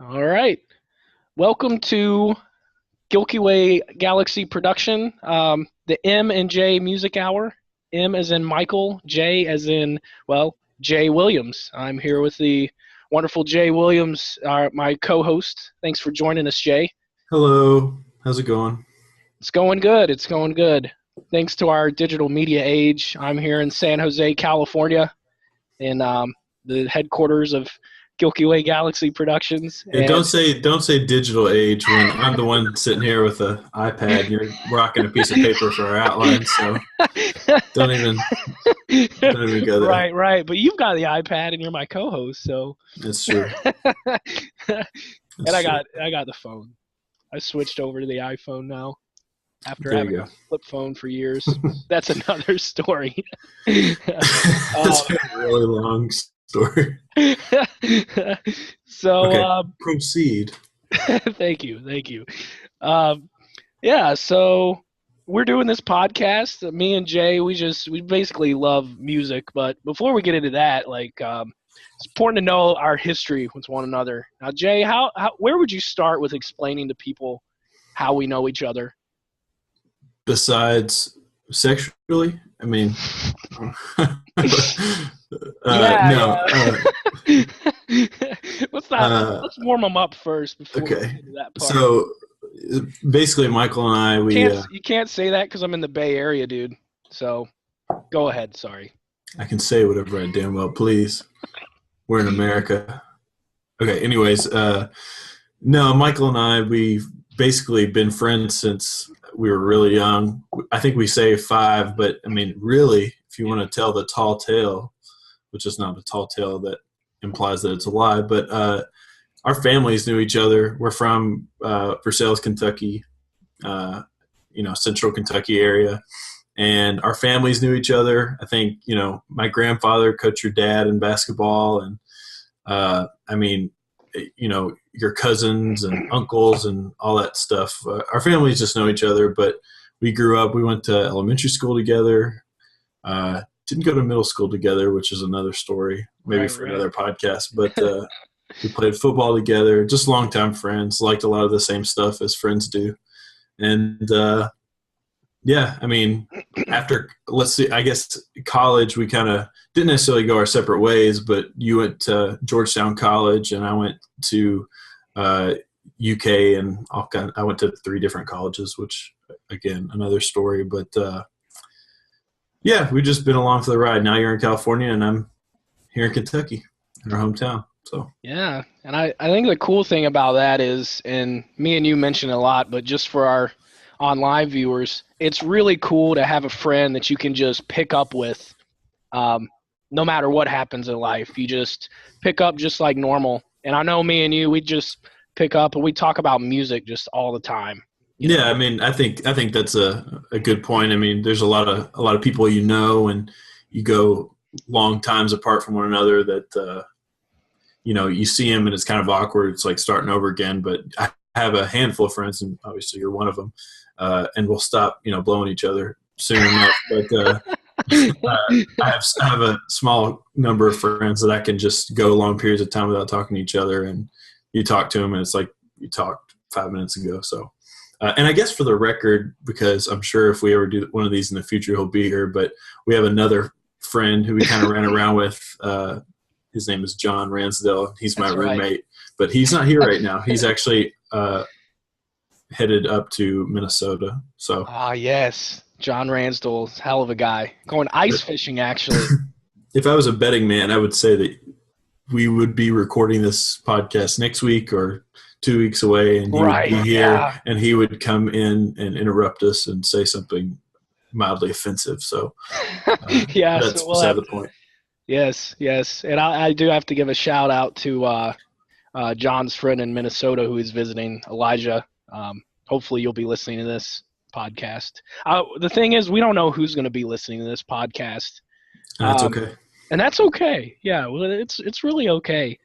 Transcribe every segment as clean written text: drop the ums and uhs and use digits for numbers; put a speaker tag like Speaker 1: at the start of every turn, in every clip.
Speaker 1: All right. Welcome to Gilky Way Galaxy production, the M and J Music Hour. M as in Michael, J as in, Jay Williams. I'm here with the wonderful Jay Williams, my co-host. Thanks for joining us, Jay.
Speaker 2: Hello. How's it going?
Speaker 1: It's going good. It's going good. Thanks to our digital media age, I'm here in San Jose, California, in the headquarters of Gilky Way Galaxy Productions.
Speaker 2: Yeah, don't
Speaker 1: And
Speaker 2: say don't say digital age when I'm the one sitting here with an iPad. You're rocking a piece of paper for our outlines, so don't even don't even go there.
Speaker 1: right, right. But you've got the iPad and you're my co-host, so.
Speaker 2: That's true.
Speaker 1: and
Speaker 2: That's true.
Speaker 1: I got the phone. I switched over to the iPhone now after
Speaker 2: There you
Speaker 1: having a flip phone for years. That's another story.
Speaker 2: That's a really long story.
Speaker 1: so
Speaker 2: Okay, proceed.
Speaker 1: thank you. Yeah, so we're doing this podcast. Me and Jay, we basically love music. But before we get into that, it's important to know our history with one another. Now, Jay, where would you start with explaining to people how we know each other?
Speaker 2: Besides sexually, I mean, no.
Speaker 1: Yeah. Let's warm them up first before we get
Speaker 2: Okay.
Speaker 1: into that part.
Speaker 2: So basically, Michael and I,
Speaker 1: You can't say that because I'm in the Bay Area, dude. So go ahead. Sorry.
Speaker 2: I can say whatever I damn well please. We're in America. Okay, anyways, no, Michael and I, we've basically been friends since we were really young. I think we say 5, but I mean, really, if you want to tell the tall tale, which is not a tall tale that implies that it's a lie, but our families knew each other. We're from Versailles, Kentucky, central Kentucky area. And our families knew each other. I think, my grandfather coached your dad in basketball. And, your cousins and uncles and all that stuff. Our families just know each other, but we grew up, we went to elementary school together. Didn't go to middle school together, which is another story, maybe for another podcast. But we played football together, just longtime friends, liked a lot of the same stuff as friends do. And, yeah, I mean, after, let's see, I guess college, we kind of didn't necessarily go our separate ways, but you went to Georgetown College and I went to UK, and I went to 3 different colleges, which, again, another story. But, yeah, we've just been along for the ride. Now you're in California and I'm here in Kentucky, in our hometown. So
Speaker 1: Yeah, and I think the cool thing about that is, and me and you mentioned a lot, but just for our online viewers, it's really cool to have a friend that you can just pick up with, no matter what happens in life. You just pick up just like normal. And I know me and you, we just pick up and we talk about music just all the time.
Speaker 2: yeah, I mean, I think that's a good point. I mean, there's a lot of people and you go long times apart from one another that you see them and it's kind of awkward. It's like starting over again. But I have a handful of friends, and obviously you're one of them, and we'll stop blowing each other soon enough. But I have a small number of friends that I can just go long periods of time without talking to each other, and you talk to them and it's like you talked 5 minutes ago. So. And I guess for the record, because I'm sure if we ever do one of these in the future, he'll be here, but we have another friend who we kind of ran around with. His name is John Ransdell. He's my roommate, right. But he's not here right now. He's actually headed up to Minnesota. So
Speaker 1: yes, John Ransdell, hell of a guy. Going ice fishing, actually.
Speaker 2: If I was a betting man, I would say that we would be recording this podcast next week or 2 weeks away, and he would be here, and he would come in and interrupt us and say something mildly offensive. So that's beside the point.
Speaker 1: Yes. And I do have to give a shout out to John's friend in Minnesota who is visiting, Elijah. Hopefully you'll be listening to this podcast. The thing is, we don't know who's going to be listening to this podcast.
Speaker 2: That's okay.
Speaker 1: And that's okay. Yeah, well, it's really okay.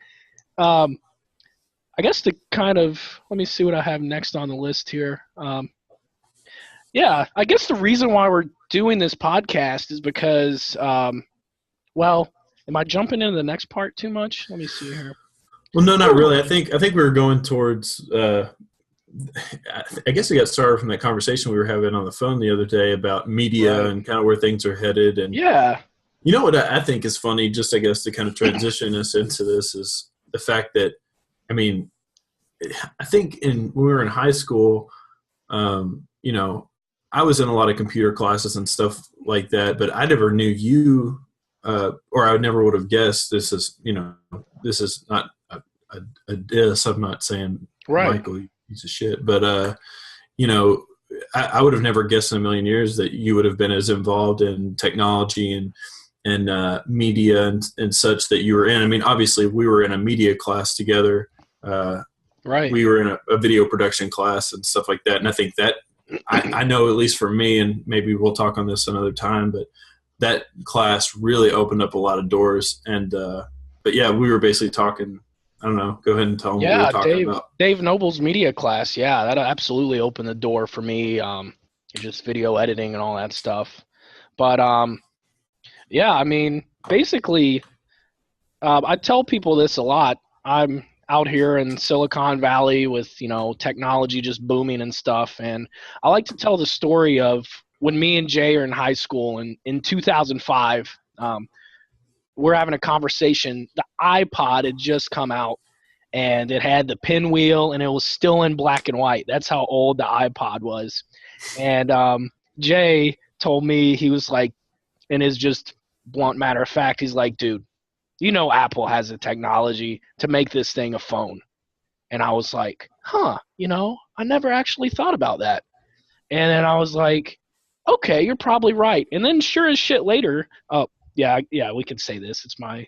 Speaker 1: I guess to kind of – let me see what I have next on the list here. Yeah, I guess the reason why we're doing this podcast is because am I jumping into the next part too much? Let me see here.
Speaker 2: Well, no, not really. I think we were going towards. I guess we got started from that conversation we were having on the phone the other day about media and kind of where things are headed. And
Speaker 1: Yeah.
Speaker 2: you know what I think is funny, just I guess to kind of transition us into this, is the fact that, I mean, I think when we were in high school, you know, I was in a lot of computer classes and stuff like that, but I never knew you, or I never would have guessed this is, you know, this is not a diss. I'm not saying
Speaker 1: Right.
Speaker 2: Michael, you piece of shit, but, you know, I would have never guessed in a million years that you would have been as involved in technology and media and such that you were in. I mean, obviously we were in a media class together.
Speaker 1: Right.
Speaker 2: We were in a video production class and stuff like that. And I think that I know, at least for me, and maybe we'll talk on this another time, but that class really opened up a lot of doors. And, but yeah, we were basically talking, I don't know, go ahead and tell them what we were talking about.
Speaker 1: Dave Noble's media class. Yeah, that absolutely opened the door for me. Just video editing and all that stuff. But yeah, I mean, basically, I tell people this a lot. I'm out here in Silicon Valley with, you know, technology just booming and stuff. And I like to tell the story of when me and Jay are in high school, and in 2005, we're having a conversation. The iPod had just come out, and it had the pinwheel, and it was still in black and white. That's how old the iPod was. And Jay told me, he was like, in his just blunt matter of fact, he's like, dude, you know Apple has the technology to make this thing a phone. And I was like, huh, you know, I never actually thought about that. And then I was like, okay, you're probably right. And then sure as shit later, yeah, we can say this. It's my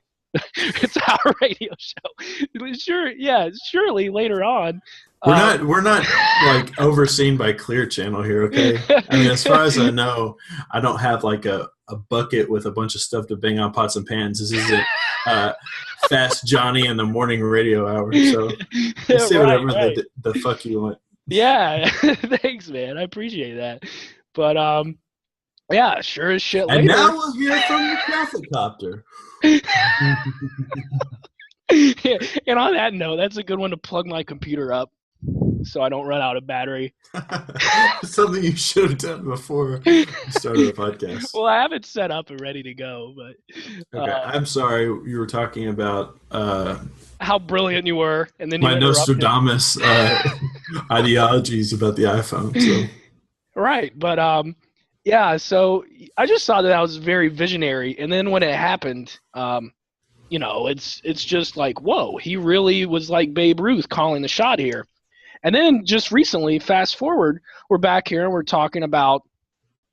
Speaker 1: it's our radio show. Sure, yeah, surely later on.
Speaker 2: We're not like overseen by Clear Channel here, okay? I mean, as far as I know, I don't have like a bucket with a bunch of stuff to bang on pots and pans. This isn't Fast Johnny in the morning radio hour. So you say whatever the fuck you want.
Speaker 1: Yeah, thanks, man. I appreciate that. But yeah, sure as shit later.
Speaker 2: And now we'll hear from the traffic copter.
Speaker 1: Yeah, and on that note, that's a good one to plug my computer up so I don't run out of battery.
Speaker 2: Something you should have done before you started the podcast.
Speaker 1: Well, I have it set up and ready to go, but
Speaker 2: okay. I'm sorry, you were talking about
Speaker 1: how brilliant you were, and then
Speaker 2: my Nostradamus ideologies about the iPhone. So.
Speaker 1: Right, but yeah, so I just thought that was very visionary, and then when it happened, you know, it's just like, whoa, he really was like Babe Ruth calling the shot here. And then just recently, fast forward, we're back here and we're talking about,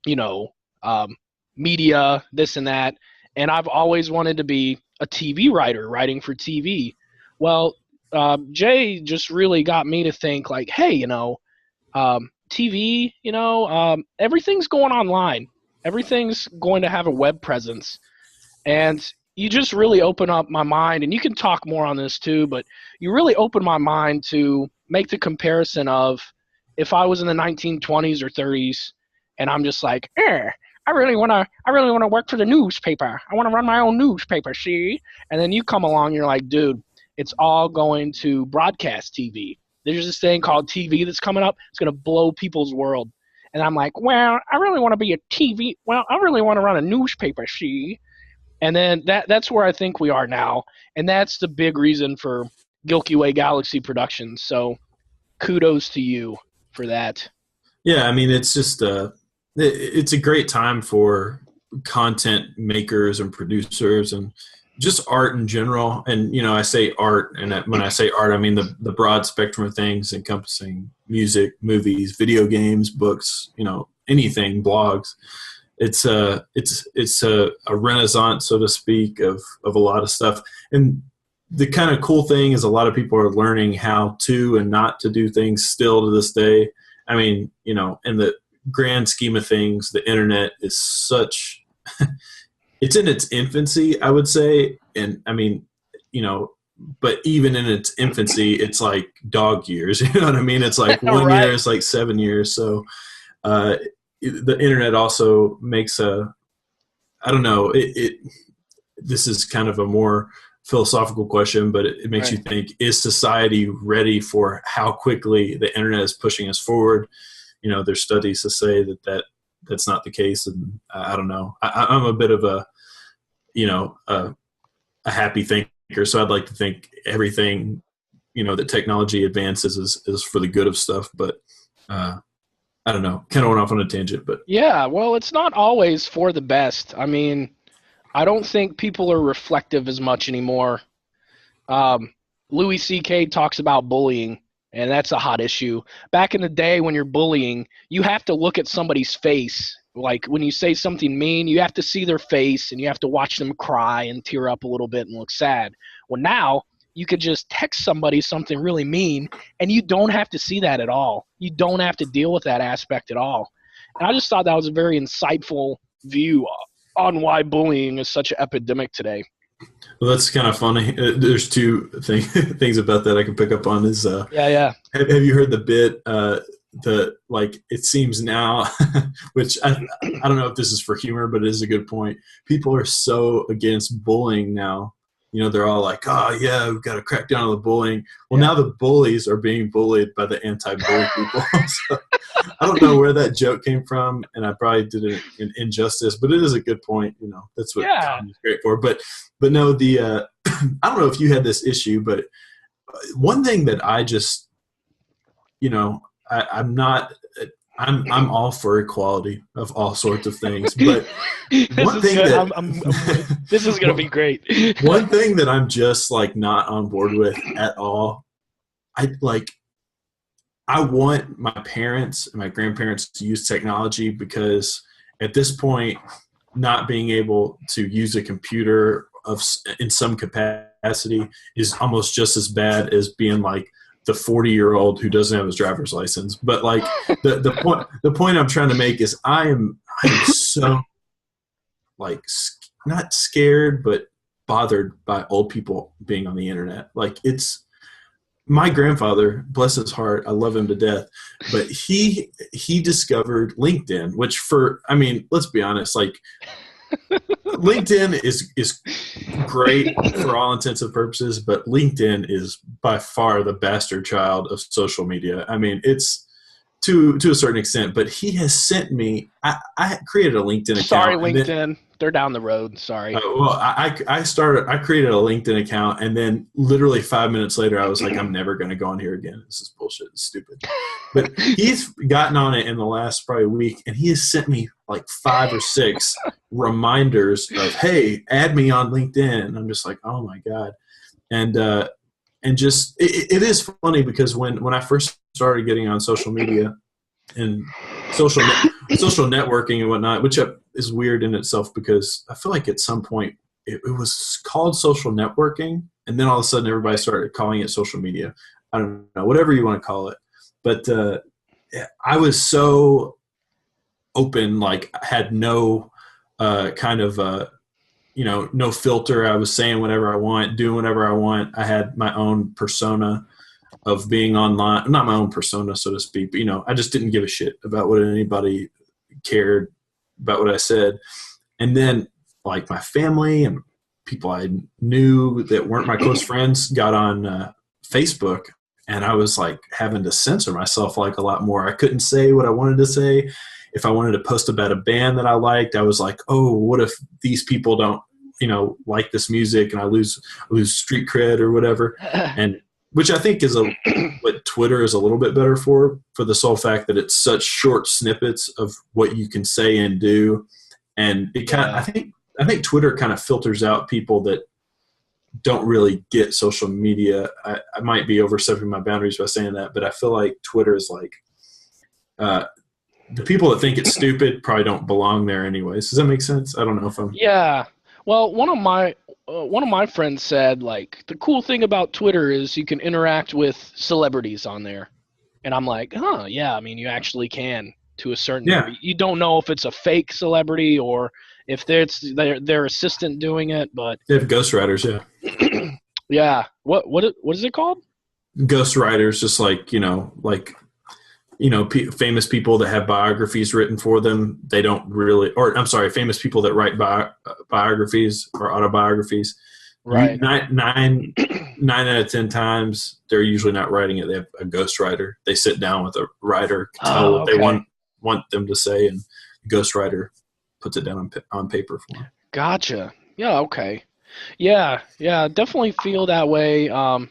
Speaker 1: you know, media, this and that. And I've always wanted to be a TV writer, writing for TV. Well, Jay just really got me to think like, hey, you know, TV, you know, everything's going online. Everything's going to have a web presence. And you just really open up my mind, and you can talk more on this too, but you really open my mind to make the comparison of if I was in the 1920s or 30s and I'm just like, I really want to work for the newspaper. I want to run my own newspaper, see? And then you come along and you're like, dude, it's all going to broadcast TV. There's this thing called TV that's coming up. It's going to blow people's world. And I'm like, well, I really want to be a TV. Well, I really want to run a newspaper, see? And then that's where I think we are now. And that's the big reason for Gilky Way Galaxy Productions. So kudos to you for that.
Speaker 2: Yeah, I mean, it's just it's a great time for content makers and producers and just art in general. And, you know, I say art, and when I say art, I mean the broad spectrum of things encompassing music, movies, video games, books, you know, anything, blogs. It's a renaissance, so to speak, of a lot of stuff. And the kind of cool thing is a lot of people are learning how to and not to do things still to this day. I mean, you know, in the grand scheme of things, the internet is such it's in its infancy, I would say. And I mean, you know, but even in its infancy, it's like dog years. You know what I mean? It's like 1
Speaker 1: Right.
Speaker 2: year, it's like 7 years. So the internet also makes I don't know, this is kind of a more philosophical question, but it makes
Speaker 1: Right.
Speaker 2: you think, is society ready for how quickly the internet is pushing us forward? There's studies to say that's not the case. And I don't know. I'm a bit of a happy thinker. So I'd like to think everything, that technology advances is for the good of stuff. But I don't know. Kind of went off on a tangent, but
Speaker 1: Yeah, well, it's not always for the best. I mean, I don't think people are reflective as much anymore. Louis C.K. talks about bullying, and that's a hot issue. Back in the day when you're bullying, you have to look at somebody's face. Like when you say something mean, you have to see their face, and you have to watch them cry and tear up a little bit and look sad. Well, now you could just text somebody something really mean, and you don't have to see that at all. You don't have to deal with that aspect at all. And I just thought that was a very insightful view on why bullying is such an epidemic today.
Speaker 2: well, that's kind of funny. There's two things about that I can pick up on. Is
Speaker 1: Yeah.
Speaker 2: have you heard the bit? It seems now, which I don't know if this is for humor, but it is a good point. People are so against bullying now. They're all like, oh yeah, we've got to crack down on the bullying. Well, now the bullies are being bullied by the anti-bully people. So, I don't know where that joke came from, and I probably did it an injustice, but it is a good point. That's what comedy's great for. But no, the I don't know if you had this issue, but one thing that I just, I'm not. I'm all for equality of all sorts of things, but one thing
Speaker 1: this is gonna be great.
Speaker 2: One thing that I'm just like not on board with at all. I want my parents and my grandparents to use technology, because at this point, not being able to use a computer in some capacity is almost just as bad as being like the 40-year-old who doesn't have his driver's license. But like the point I'm trying to make is I am so like not scared, but bothered by old people being on the internet. Like it's my grandfather, bless his heart, I love him to death, but he discovered LinkedIn, which let's be honest, like LinkedIn is great for all intents and purposes, but LinkedIn is by far the bastard child of social media. I mean, it's to a certain extent, but he has sent me. I created a LinkedIn account.
Speaker 1: Sorry, LinkedIn. They're down the road. Sorry.
Speaker 2: I created a LinkedIn account, and then literally 5 minutes later, I was like, I'm never going to go on here again. This is bullshit. It's stupid. But he's gotten on it in the last probably week, and he has sent me like 5 or 6 reminders of, hey, add me on LinkedIn. And I'm just like, oh my God. And just, it is funny because when I first started getting on social media and social networking and whatnot, which is weird in itself, because I feel like at some point it was called social networking, and then all of a sudden everybody started calling it social media. I don't know, whatever you want to call it. But I was so open, like I had no no filter. I was saying whatever I want, doing whatever I want. I had my own persona of being online, not my own persona, so to speak, but I just didn't give a shit about what anybody cared about what I said. And then like my family and people I knew that weren't my close friends got on Facebook, and I was like having to censor myself like a lot more. I couldn't say what I wanted to say. If I wanted to post about a band that I liked, I was like, oh, what if these people don't, like this music, and I lose street cred or whatever. And which I think is what Twitter is a little bit better for the sole fact that it's such short snippets of what you can say and do. And it I think Twitter kind of filters out people that don't really get social media. I might be overstepping my boundaries by saying that, but I feel like Twitter is like, the people that think it's stupid probably don't belong there anyways. Does that make sense? I don't know if I'm.
Speaker 1: Yeah. Well, one of my friends said, like, the cool thing about Twitter is you can interact with celebrities on there. And I'm like, yeah, I mean, you actually can to a certain degree. You don't know if it's a fake celebrity or if it's their assistant doing it, but
Speaker 2: they have ghostwriters, yeah.
Speaker 1: Yeah. What is it called?
Speaker 2: Ghostwriters, just like, famous people that have biographies written for them, they don't really, or I'm sorry, famous people that write biographies or autobiographies,
Speaker 1: Right.
Speaker 2: Nine out of 10 times, they're usually not writing it. They have a ghostwriter. They sit down with a writer, tell what they want them to say, and the ghostwriter puts it down on paper for them.
Speaker 1: Gotcha. Yeah. Okay. Yeah. Yeah. Definitely feel that way. I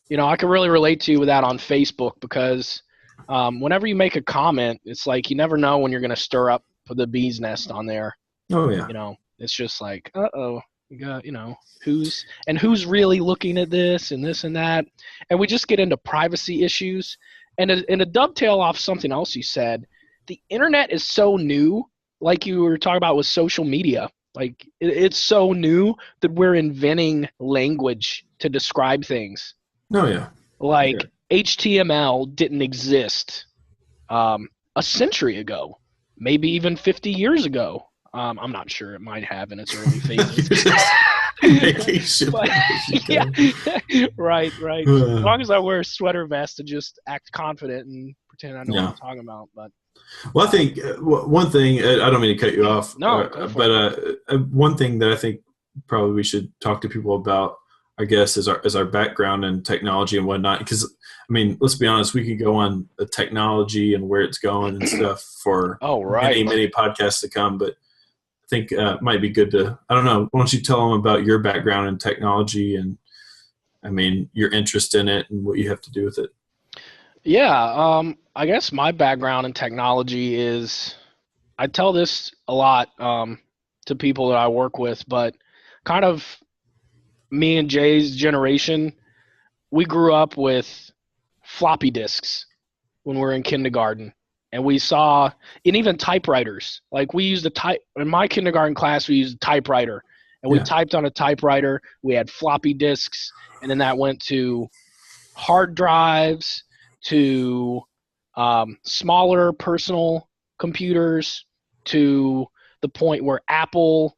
Speaker 1: can really relate to you with that on Facebook because whenever you make a comment, it's like you never know when you're going to stir up the bee's nest on there.
Speaker 2: Oh yeah.
Speaker 1: It's just like, you got, who's really looking at this and this and that, and we just get into privacy issues. And to dovetail off something else you said, the internet is so new, like you were talking about with social media. Like it's so new that we're inventing language to describe things.
Speaker 2: Oh yeah.
Speaker 1: Like HTML didn't exist a century ago, maybe even 50 years ago. I'm not sure. It might have in its early phases. But, yeah, right. As long as I wear a sweater vest to just act confident and pretend I know what I'm talking about. But
Speaker 2: well, I think one thing, I don't mean to cut you off.
Speaker 1: No,
Speaker 2: but one thing that I think probably we should talk to people about, I guess, is our background in technology and whatnot. Because, I mean, let's be honest, we could go on the technology and where it's going and stuff for many podcasts to come. But I think it might be good to, I don't know, why don't you tell them about your background in technology and, I mean, your interest in it and what you have to do with it?
Speaker 1: Yeah, I guess my background in technology is, I tell this a lot to people that I work with, but kind of me and Jay's generation, we grew up with floppy disks when we were in kindergarten. And we saw, and even typewriters, like we used in my kindergarten class, we used a typewriter. And we typed on a typewriter. We had floppy disks. And then that went to hard drives, to smaller personal computers, to the point where Apple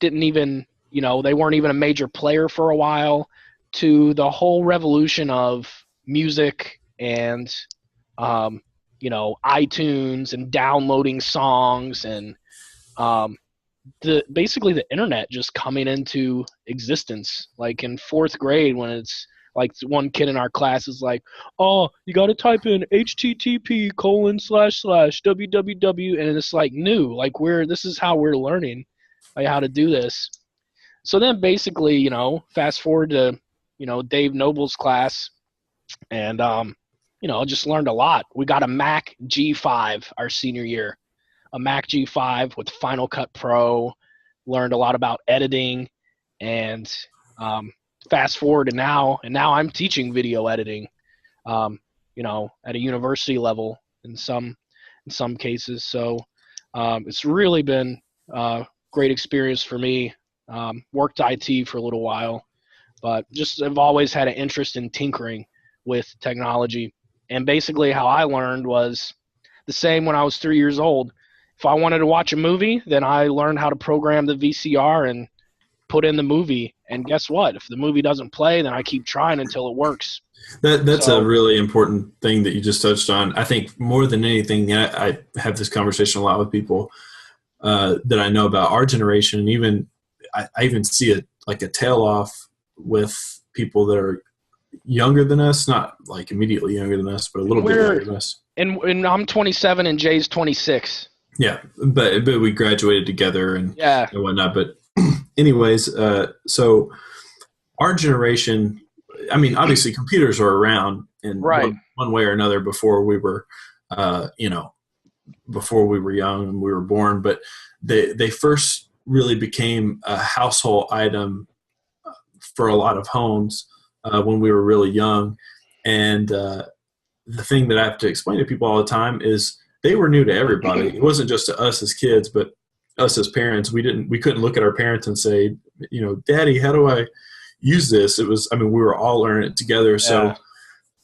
Speaker 1: didn't even, they weren't even a major player for a while, to the whole revolution of music and, iTunes and downloading songs and basically the internet just coming into existence. Like in fourth grade, when it's like one kid in our class is like, "Oh, you got to type in http://www," and it's like new. Like this is how we're learning, like how to do this. So then basically, fast forward to, Dave Noble's class, and just learned a lot. We got a Mac G5 our senior year, a Mac G5 with Final Cut Pro, learned a lot about editing, and fast forward to now, and now I'm teaching video editing, at a university level in some cases. So it's really been a great experience for me. Worked IT for a little while, but just I've always had an interest in tinkering with technology. And basically how I learned was the same when I was 3 years old. If I wanted to watch a movie, then I learned how to program the VCR and put in the movie. And guess what? If the movie doesn't play, then I keep trying until it works.
Speaker 2: That's a really important thing that you just touched on. I think more than anything, I have this conversation a lot with people that I know about our generation. And even I even see it like a tail off with people that are younger than us, not like immediately younger than us, but a little bit younger than us.
Speaker 1: And I'm 27 and Jay's 26.
Speaker 2: Yeah, but we graduated together and whatnot. But anyways, so our generation, I mean, obviously computers are around in one way or another before we were, before we were young and we were born. But they first really became a household item for a lot of homes when we were really young. And the thing that I have to explain to people all the time is they were new to everybody. It wasn't just to us as kids, but us as parents. We couldn't look at our parents and say, Daddy, how do I use this? We were all learning it together. So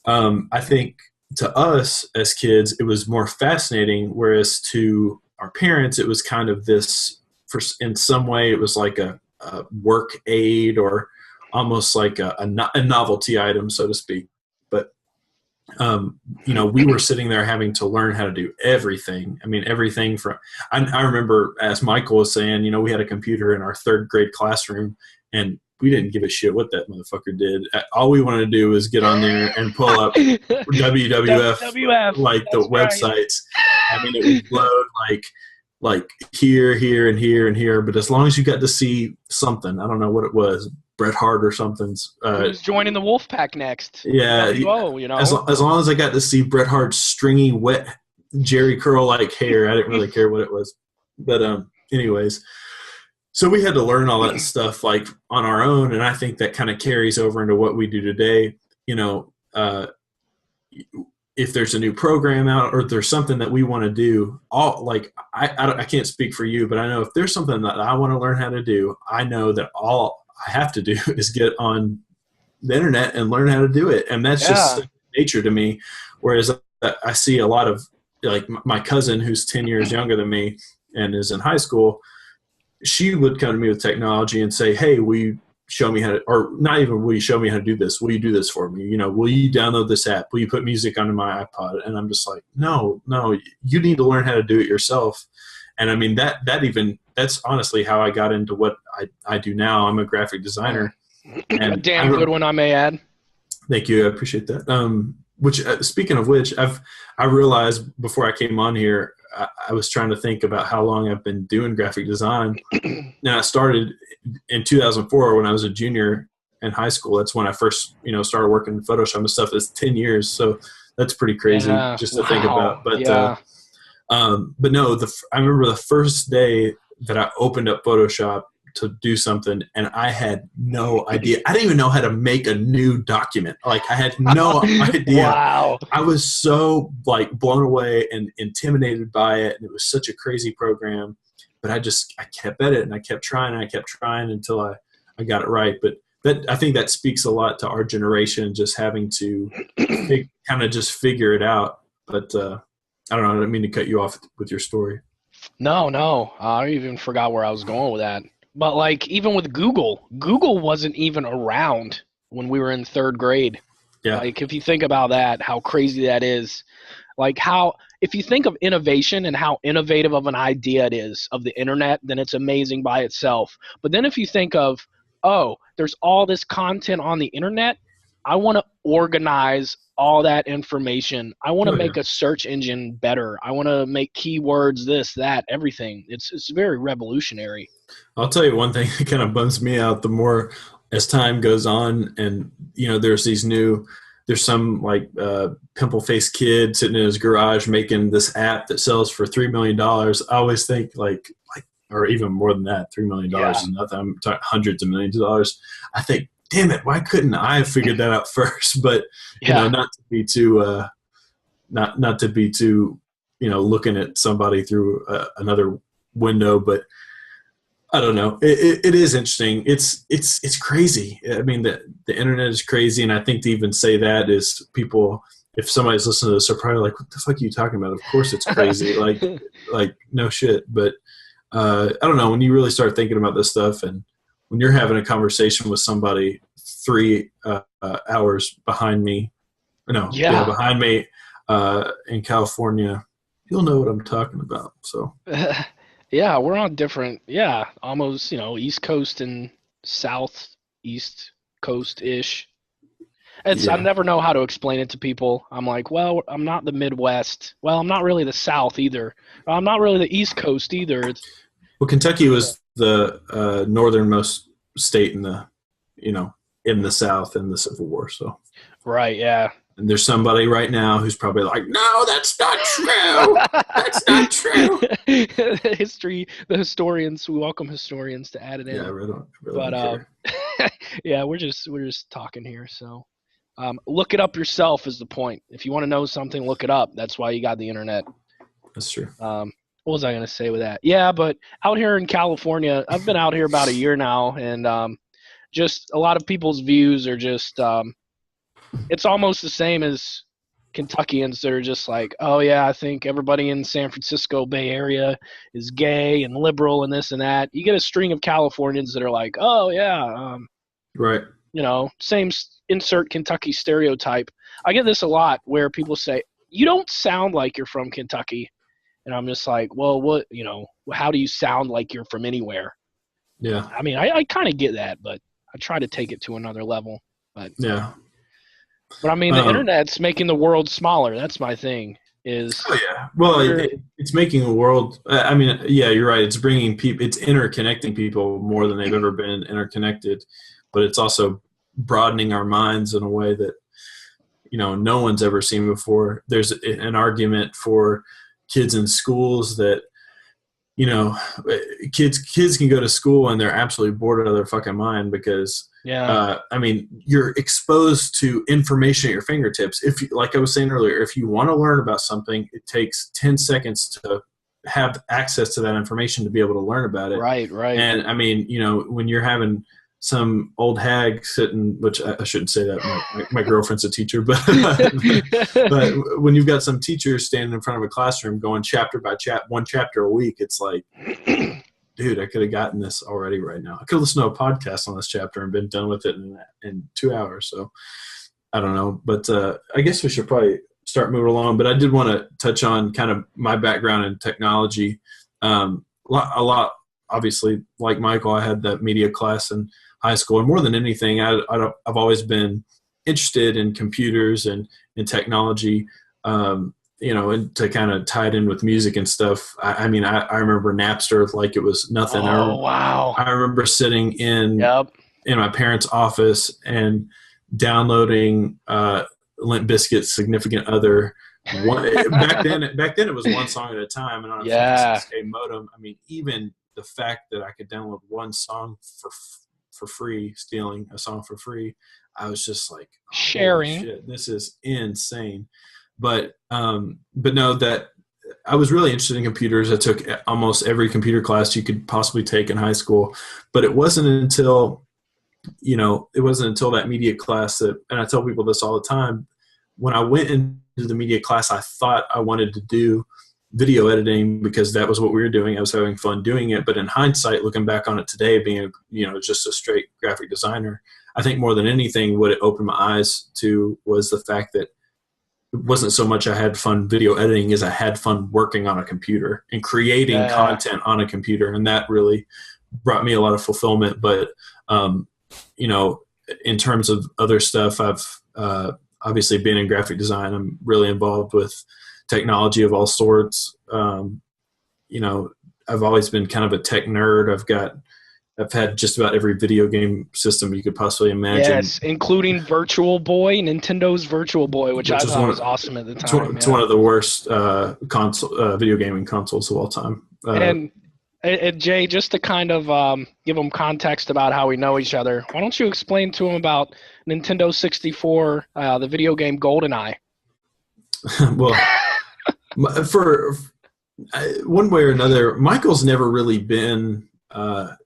Speaker 2: I think to us as kids, it was more fascinating, whereas to our parents, it was kind of this, in some way, it was like a work aid or almost like a novelty item, so to speak. But, we were sitting there having to learn how to do everything. I mean, everything from, I remember, as Michael was saying, we had a computer in our third grade classroom, and we didn't give a shit what that motherfucker did. All we wanted to do was get on there and pull up WWF, like the websites. I mean, it would load like here, and here, and here. But as long as you got to see something, I don't know what it was, Bret Hart or something.
Speaker 1: Who's joining the Wolfpack next?
Speaker 2: Yeah.
Speaker 1: You know.
Speaker 2: As long as I got to see Bret Hart's stringy, wet, Jerry curl-like hair, I didn't really care what it was. But anyways, so we had to learn all that stuff like on our own, and I think that kind of carries over into what we do today. You know, if there's a new program out or there's something that we want to do, I can't speak for you, but I know if there's something that I want to learn how to do, I know that all I have to do is get on the internet and learn how to do it. And that's just nature to me. Whereas I see a lot of, like, my cousin who's 10 years younger than me and is in high school, she would come to me with technology and say, hey, will you show me how to, or not even will you show me how to do this? Will you do this for me? You know, will you download this app? Will you put music onto my iPod? And I'm just like, no, you need to learn how to do it yourself. And I mean, that's honestly how I got into what I do now. I'm a graphic designer. And
Speaker 1: a damn good one, I may add.
Speaker 2: Thank you. I appreciate that. Which, speaking of which, I realized before I came on here, I was trying to think about how long I've been doing graphic design. Now, I started in 2004 when I was a junior in high school. That's when I first, started working in Photoshop and stuff. That's 10 years. So that's pretty crazy just to think about. But, but no, I remember the first day that I opened up Photoshop to do something, and I had no idea. I didn't even know how to make a new document. Like, I had no idea.
Speaker 1: Wow.
Speaker 2: I was so blown away and intimidated by it, and it was such a crazy program. But I kept at it, and I kept trying until I got it right. But I think that speaks a lot to our generation, just having to kind of just figure it out. But I don't know. I didn't mean to cut you off with your story.
Speaker 1: No. I even forgot where I was going with that. But, like, even with Google wasn't even around when we were in third grade.
Speaker 2: Yeah.
Speaker 1: Like, if you think about that, how crazy that is. Like, if you think of innovation and how innovative of an idea it is of the internet, then it's amazing by itself. But then if you think of, there's all this content on the internet, I want to organize all that information. I want to make a search engine better. I want to make keywords, this, that, everything. It's very revolutionary.
Speaker 2: I'll tell you one thing that kind of bums me out the more as time goes on, and there's some pimple-faced kid sitting in his garage making this app that sells for $3 million. I always think or even more than that, $3 million is nothing. I'm talking hundreds of millions of dollars. I think, damn it, why couldn't I have figured that out first? But not to be too looking at somebody through another window, but I don't know. It is interesting. It's crazy. I mean, the internet is crazy, and I think to even say that is people. If somebody's listening to this, they're probably like, "What the fuck are you talking about?" Of course, it's crazy. like no shit. But I don't know. When you really start thinking about this stuff, and when you're having a conversation with somebody 3 hours behind me, behind me in California, you'll know what I'm talking about. So.
Speaker 1: Yeah, we're on different, almost, East Coast and Southeast Coast-ish. I never know how to explain it to people. I'm like, well, I'm not the Midwest. Well, I'm not really the South either. I'm not really the East Coast either.
Speaker 2: Well, Kentucky was the northernmost state in the South in the Civil War. So.
Speaker 1: Right, yeah.
Speaker 2: And there's somebody right now who's probably like, no, that's not true. That's not true.
Speaker 1: The historians, we welcome historians to add it in.
Speaker 2: Yeah, I really don't care.
Speaker 1: Yeah, we're just talking here. So look it up yourself is the point. If you want to know something, look it up. That's why you got the internet.
Speaker 2: That's true.
Speaker 1: What was I going to say with that? Yeah, but out here in California, I've been out here about a year now, and just a lot of people's views are just it's almost the same as Kentuckians that are just like, oh, yeah, I think everybody in San Francisco Bay Area is gay and liberal and this and that. You get a string of Californians that are like, oh, yeah.
Speaker 2: Right.
Speaker 1: Same insert Kentucky stereotype. I get this a lot where people say, you don't sound like you're from Kentucky. And I'm just like, well, what, how do you sound like you're from anywhere?
Speaker 2: Yeah.
Speaker 1: I mean, I kind of get that, but try to take it to another level. But
Speaker 2: Yeah.
Speaker 1: But I mean, the internet's making the world smaller. That's my thing.
Speaker 2: Oh yeah. Well, it's making the world. I mean, yeah, you're right. It's bringing people. It's interconnecting people more than they've ever been interconnected. But it's also broadening our minds in a way that no one's ever seen before. There's an argument for kids in schools that kids can go to school and they're absolutely bored out of their fucking mind because I mean, you're exposed to information at your fingertips. Like I was saying earlier, if you want to learn about something, it takes 10 seconds to have access to that information to be able to learn about it.
Speaker 1: Right.
Speaker 2: And I mean, when you're having some old hag sitting, which I shouldn't say that. My girlfriend's a teacher, but when you've got some teacher standing in front of a classroom going chapter by chapter, one chapter a week, it's like, dude, I could have gotten this already right now. I could listen to a podcast on this chapter and been done with it in 2 hours. So I don't know, but I guess we should probably start moving along. But I did want to touch on kind of my background in technology. A lot, obviously, like Michael, I had that media class in high school, and more than anything, I've always been interested in computers and in technology, and to kind of tie it in with music and stuff. I mean, I remember Napster like it was nothing.
Speaker 1: Oh, wow.
Speaker 2: I remember sitting in my parents' office and downloading Limp Bizkit's Significant Other. Back then it was one song at a time, and on a 56K modem. I mean, even the fact that I could download one song for free, stealing a song for free, I was just like,
Speaker 1: sharing.
Speaker 2: Shit, this is insane. But no, that I was really interested in computers. I took almost every computer class you could possibly take in high school, but it wasn't until that media class that, and I tell people this all the time, when I went into the media class, I thought I wanted to do video editing because that was what we were doing. I was having fun doing it. But in hindsight, looking back on it today, being just a straight graphic designer, I think more than anything, what it opened my eyes to was the fact that it wasn't so much I had fun video editing as I had fun working on a computer and creating content on a computer. And that really brought me a lot of fulfillment. But, in terms of other stuff, I've obviously been in graphic design. I'm really involved with technology of all sorts. I've always been kind of a tech nerd. I've had just about every video game system you could possibly imagine.
Speaker 1: Yes, including Virtual Boy, Nintendo's Virtual Boy, which I thought was awesome at the time.
Speaker 2: It's one of the worst video gaming consoles of all time.
Speaker 1: And Jay, just to kind of give them context about how we know each other, why don't you explain to them about Nintendo 64, the video game GoldenEye?
Speaker 2: Well, for one way or another, Michael's never really been I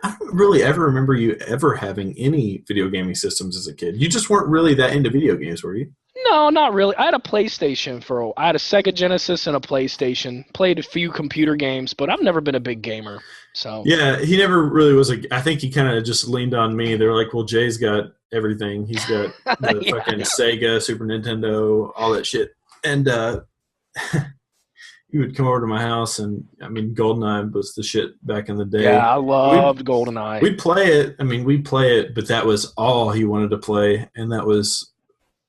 Speaker 2: don't really ever remember you ever having any video gaming systems as a kid. You just weren't really that into video games, were you?
Speaker 1: No, not really. I had a PlayStation I had a Sega Genesis and a PlayStation. Played a few computer games, but I've never been a big gamer. So
Speaker 2: yeah, he never really was I think he kind of just leaned on me. They were like, well, Jay's got everything. He's got the fucking Sega, Super Nintendo, all that shit. And he would come over to my house, and I mean, GoldenEye was the shit back in the day.
Speaker 1: Yeah, I loved GoldenEye.
Speaker 2: We'd play it. I mean, we'd play it, but that was all he wanted to play, and that was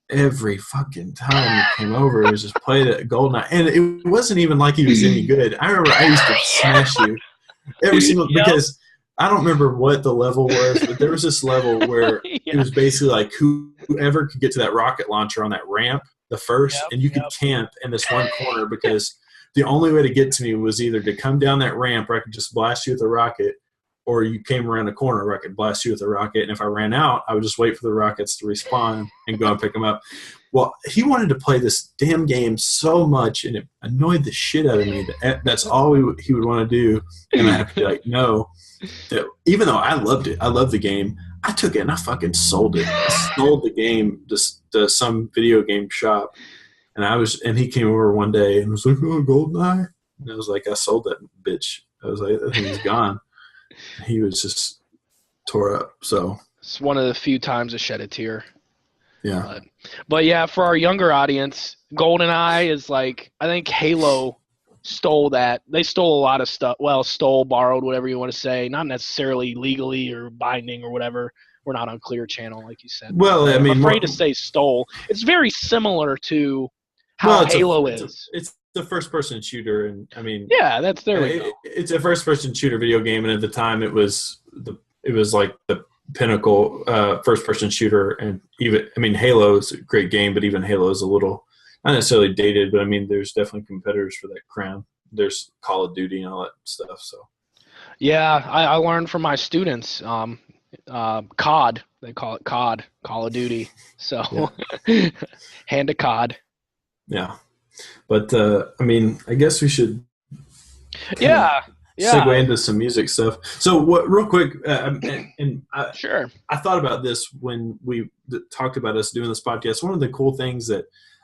Speaker 2: every fucking time he came over. He was just played at GoldenEye, and it wasn't even like he was any good. I remember I used to smash you every single because I don't remember what the level was, but there was this level where it was basically like whoever could get to that rocket launcher on that ramp the first, and you could camp in this one corner because the only way to get to me was either to come down that ramp where I could just blast you with a rocket, or you came around a corner where I could blast you with a rocket. And if I ran out, I would just wait for the rockets to respawn and go and pick them up. Well, he wanted to play this damn game so much, and it annoyed the shit out of me. That's all he would want to do. And I have to be like, no. Even though I loved it, I loved the game, I took it and I fucking sold it. I sold the game to some video game shop. And he came over one day and was like, oh, GoldenEye? And I was like, I sold that bitch. I was like, that thing's gone. He was just tore up. So
Speaker 1: it's one of the few times I shed a tear.
Speaker 2: Yeah.
Speaker 1: But yeah, for our younger audience, GoldenEye is like, I think Halo stole that. They stole a lot of stuff. Well, borrowed, whatever you want to say. Not necessarily legally or binding or whatever. we're not on Clear Channel, like you said.
Speaker 2: Well, I mean,
Speaker 1: I'm afraid to say stole. It's very similar to how Halo is.
Speaker 2: It's the first-person shooter, and I mean,
Speaker 1: yeah, there we go.
Speaker 2: It's a first-person shooter video game, and at the time, it was like the pinnacle first-person shooter, and even Halo is a great game, but even Halo is a little not necessarily dated, but I mean, there's definitely competitors for that crown. There's Call of Duty and all that stuff. So,
Speaker 1: yeah, I learned from my students. COD, they call it COD, Call of Duty. So, yeah. Hand to COD.
Speaker 2: Yeah, but I mean, I guess we should.
Speaker 1: Yeah.
Speaker 2: Segue into some music stuff. So, real quick,
Speaker 1: sure.
Speaker 2: I thought about this when we talked about us doing this podcast. One of the cool things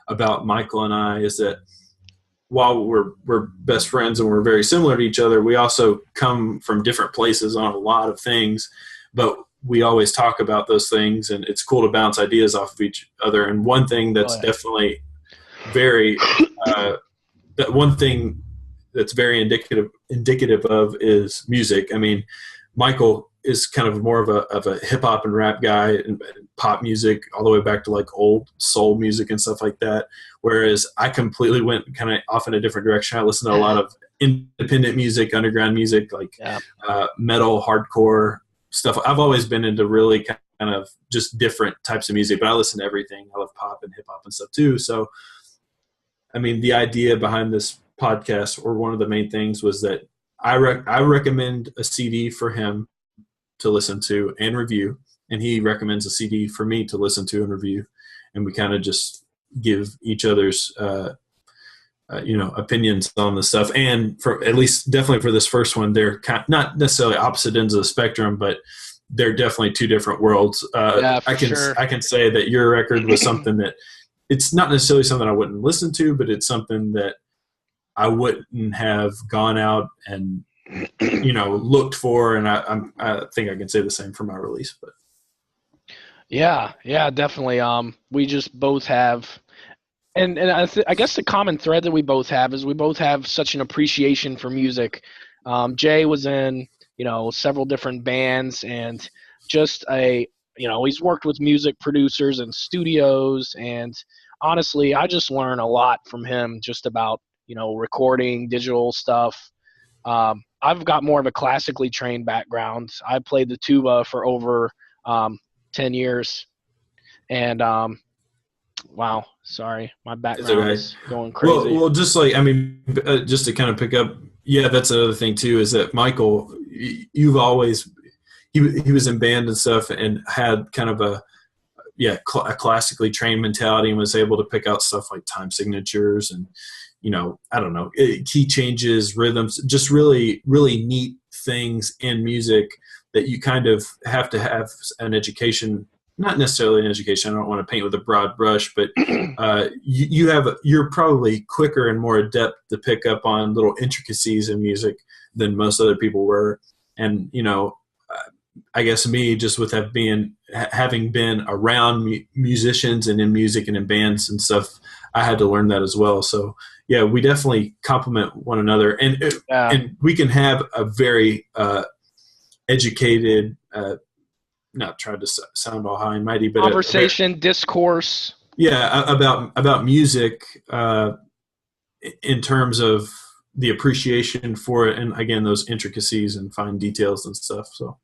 Speaker 2: about Michael and I is that while we're best friends and we're very similar to each other, we also come from different places on a lot of things, but we always talk about those things, and it's cool to bounce ideas off of each other. And one thing that's definitely very that one thing that's very indicative of is music. I mean, Michael is kind of more of a hip hop and rap guy, and pop music all the way back to like old soul music and stuff like that. Whereas I completely went kind of off in a different direction. I listen to a lot of independent music, underground music, like metal, hardcore stuff. I've always been into really kind of just different types of music, but I listen to everything. I love pop and hip hop and stuff too. So, I mean, the idea behind this podcast, or one of the main things, was that I recommend a CD for him to listen to and review, and he recommends a CD for me to listen to and review, and we kind of just give each other's opinions on the stuff. And for at least definitely for this first one, they're not necessarily opposite ends of the spectrum, but they're definitely two different worlds. I can say that your record was something that it's not necessarily something I wouldn't listen to, but it's something that I wouldn't have gone out and looked for, and I think I can say the same for my release. But
Speaker 1: yeah, definitely. We just both have, and I guess the common thread that we both have is we both have such an appreciation for music. Jay was in several different bands, and just he's worked with music producers and studios, and honestly, I just learn a lot from him just about recording, digital stuff. I've got more of a classically trained background. I played the tuba for over 10 years. And, wow, sorry, my background is going crazy.
Speaker 2: Well, just just to kind of pick up, that's another thing too, is that Michael, you've always, he was in band and stuff and had kind of a classically trained mentality, and was able to pick out stuff like time signatures and, I don't know, key changes, rhythms, just really, really neat things in music that you kind of have to have an education, not necessarily an education. I don't want to paint with a broad brush, but you're probably quicker and more adept to pick up on little intricacies in music than most other people were. And, I guess me, just with having been around musicians and in music and in bands and stuff, I had to learn that as well. So yeah, we definitely complement one another, and we can have a very educated, not trying to sound all high and mighty, but
Speaker 1: conversation, discourse.
Speaker 2: Yeah, about music in terms of the appreciation for it, and again, those intricacies and fine details and stuff. So.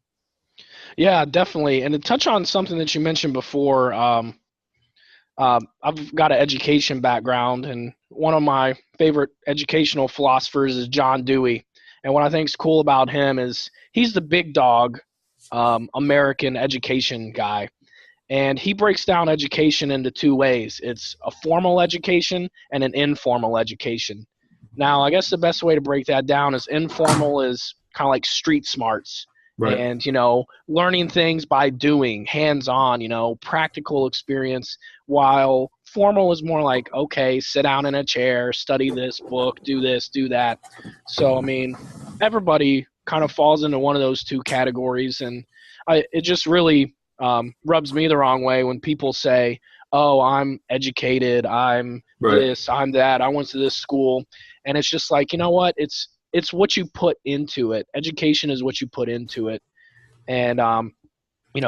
Speaker 1: Yeah, definitely. And to touch on something that you mentioned before, I've got an education background, and one of my favorite educational philosophers is John Dewey. And what I think is cool about him is he's the big dog American education guy. And he breaks down education into two ways. It's a formal education and an informal education. Now, I guess the best way to break that down is informal is kind of like street smarts. Right. And, learning things by doing, hands-on, practical experience, while formal is more like, okay, sit down in a chair, study this book, do this, do that. So, I mean, everybody kind of falls into one of those two categories, and it just really rubs me the wrong way when people say, oh, I'm educated, I'm this, I'm that, I went to this school. And it's just like, you know what, it's what you put into it. Education is what you put into it. And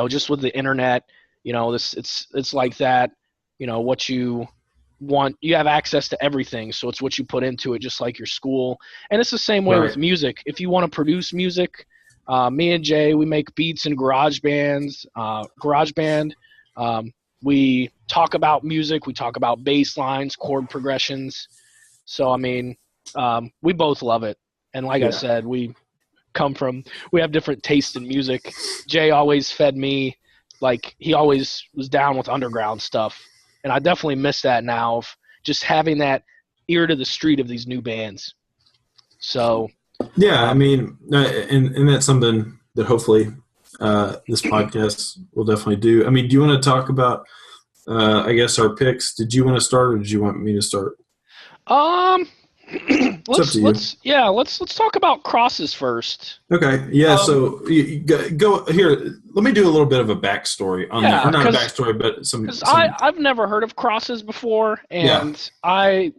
Speaker 1: just with the internet, it's like that. What you want, you have access to everything, so it's what you put into it, just like your school. And it's the same way with music. If you want to produce music, me and Jay, we make beats in GarageBand. We talk about music, we talk about bass lines, chord progressions. So we both love it. And like I said, we have different tastes in music. Jay always fed me, like, he always was down with underground stuff. And I definitely miss that now, of just having that ear to the street of these new bands. So
Speaker 2: yeah, and that's something that hopefully this podcast will definitely do. Do you want to talk about I guess our picks? Did you want to start, or did you want me to start?
Speaker 1: Let's talk about Crosses first.
Speaker 2: Okay. Yeah. So you go here. Let me do a little bit of a backstory on that. Or not a backstory, but some.
Speaker 1: I've never heard of Crosses before, and I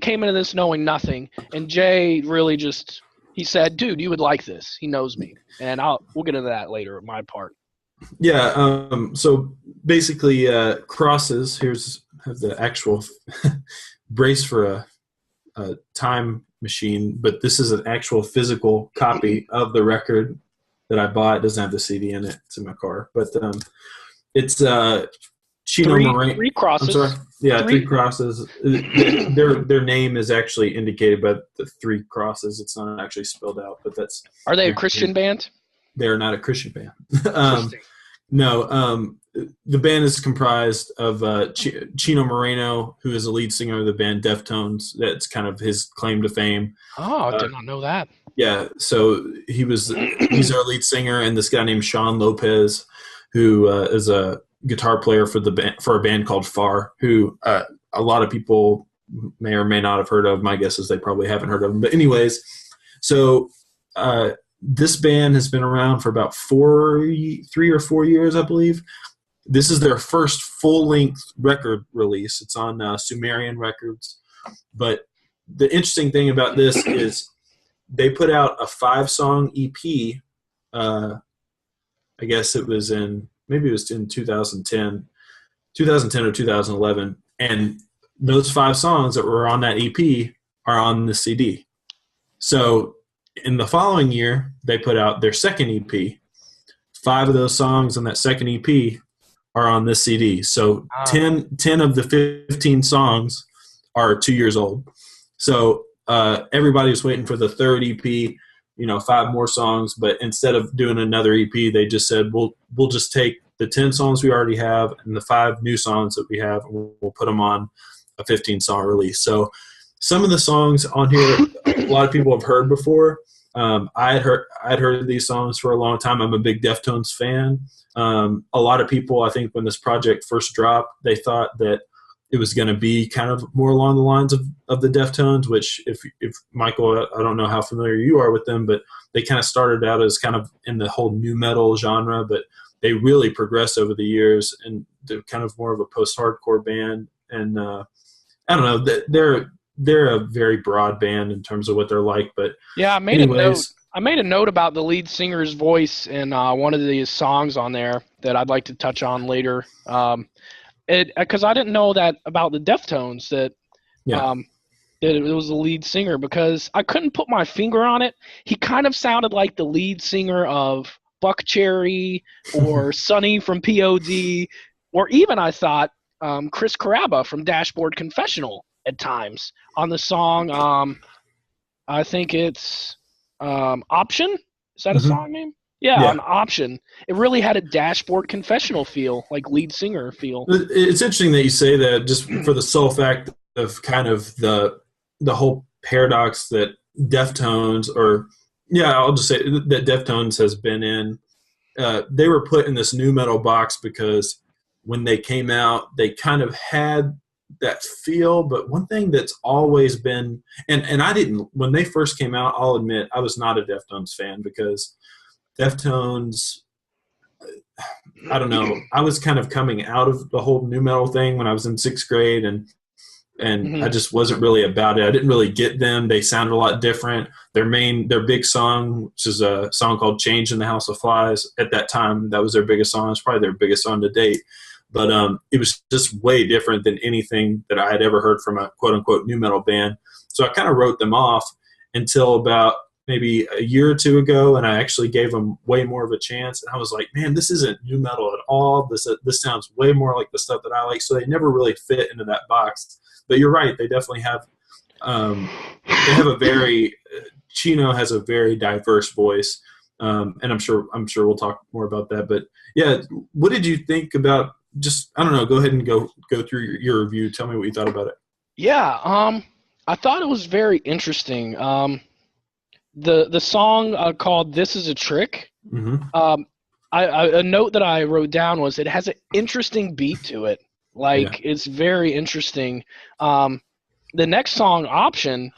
Speaker 1: came into this knowing nothing. And Jay really he said, "Dude, you would like this." He knows me, and we'll get into that later. My part.
Speaker 2: Yeah. So basically, Crosses. Have the actual brace for a time machine, but this is an actual physical copy of the record that I bought. It doesn't have the CD in it. It's in my car, but it's Chino Moreno.
Speaker 1: Three Crosses.
Speaker 2: I'm sorry. Yeah, Three Crosses. Their name is actually indicated by the Three Crosses. It's not actually spelled out, but that's.
Speaker 1: Are they a Christian band?
Speaker 2: They're not a Christian band. No. The band is comprised of Chino Moreno, who is the lead singer of the band Deftones. That's kind of his claim to fame.
Speaker 1: Oh, I did not know that.
Speaker 2: Yeah, so he's our lead singer, and this guy named Sean Lopez, who is a guitar player for a band called Far, who a lot of people may or may not have heard of. My guess is they probably haven't heard of him. But anyways, so this band has been around for about 3 or 4 years, I believe. This is their first full-length record release. It's on Sumerian Records. But the interesting thing about this is they put out a 5-song EP. I guess it was in 2010 or 2011. And those 5 songs that were on that EP are on the CD. So in the following year, they put out their second EP. 5 of those songs on that second EP are on this CD. So 10 of the 15 songs are 2 years old. So everybody was waiting for the third EP, 5 more songs. But instead of doing another EP, they just said, we'll just take the 10 songs we already have and the 5 new songs that we have, and we'll put them on a 15-song release. So some of the songs on here, a lot of people have heard before. I'd heard these songs for a long time. I'm a big Deftones fan. A lot of people, I think, when this project first dropped, they thought that it was going to be kind of more along the lines of the Deftones, which if Michael, I don't know how familiar you are with them, but they kind of started out as kind of in the whole nu metal genre, but they really progressed over the years, and they're kind of more of a post-hardcore band. And I don't know, they're a very broad band in terms of what they're like, but
Speaker 1: yeah, I made a note about the lead singer's voice in one of these songs on there that I'd like to touch on later. Because I didn't know that about the Deftones that it was the lead singer, because I couldn't put my finger on it. He kind of sounded like the lead singer of Buckcherry or Sonny from POD, or even I thought Chris Carrabba from Dashboard Confessional at times on the song. I think it's Option. Is that a song name? Yeah, on Option. It really had a Dashboard Confessional feel, like lead singer feel.
Speaker 2: It's interesting that you say that, just for the sole fact of kind of the whole paradox that Deftones, I'll just say that Deftones has been in. They were put in this nu metal box because when they came out, they kind of had that feel. But one thing that's always been, and I didn't, when they first came out, I'll admit I was not a Deftones fan, because Deftones, I don't know, I was kind of coming out of the whole nu metal thing when I was in 6th grade, and and I just wasn't really about it. I didn't really get them. They sounded a lot different. Their big song, which is a song called "Change in the House of Flies," at that time, that was their biggest song. It's probably their biggest song to date. But it was just way different than anything that I had ever heard from a quote unquote new metal band. So I kind of wrote them off until about maybe a year or two ago, and I actually gave them way more of a chance. And I was like, man, this isn't new metal at all. This sounds way more like the stuff that I like. So they never really fit into that box. But you're right; they definitely have. They have a very Chino has a very diverse voice, and I'm sure we'll talk more about that. But yeah, what did you think about? Just I don't know. Go ahead and go through your review. Tell me what you thought about it.
Speaker 1: Yeah, I thought it was very interesting. The song called "This Is a Trick."
Speaker 2: Mm-hmm.
Speaker 1: A note that I wrote down was it has an interesting beat to it. Like it's very interesting. The next song, "Option,"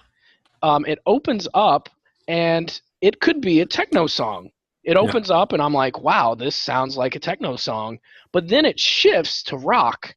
Speaker 1: it opens up and it could be a techno song. It opens up and I'm like, wow, this sounds like a techno song. But then it shifts to rock.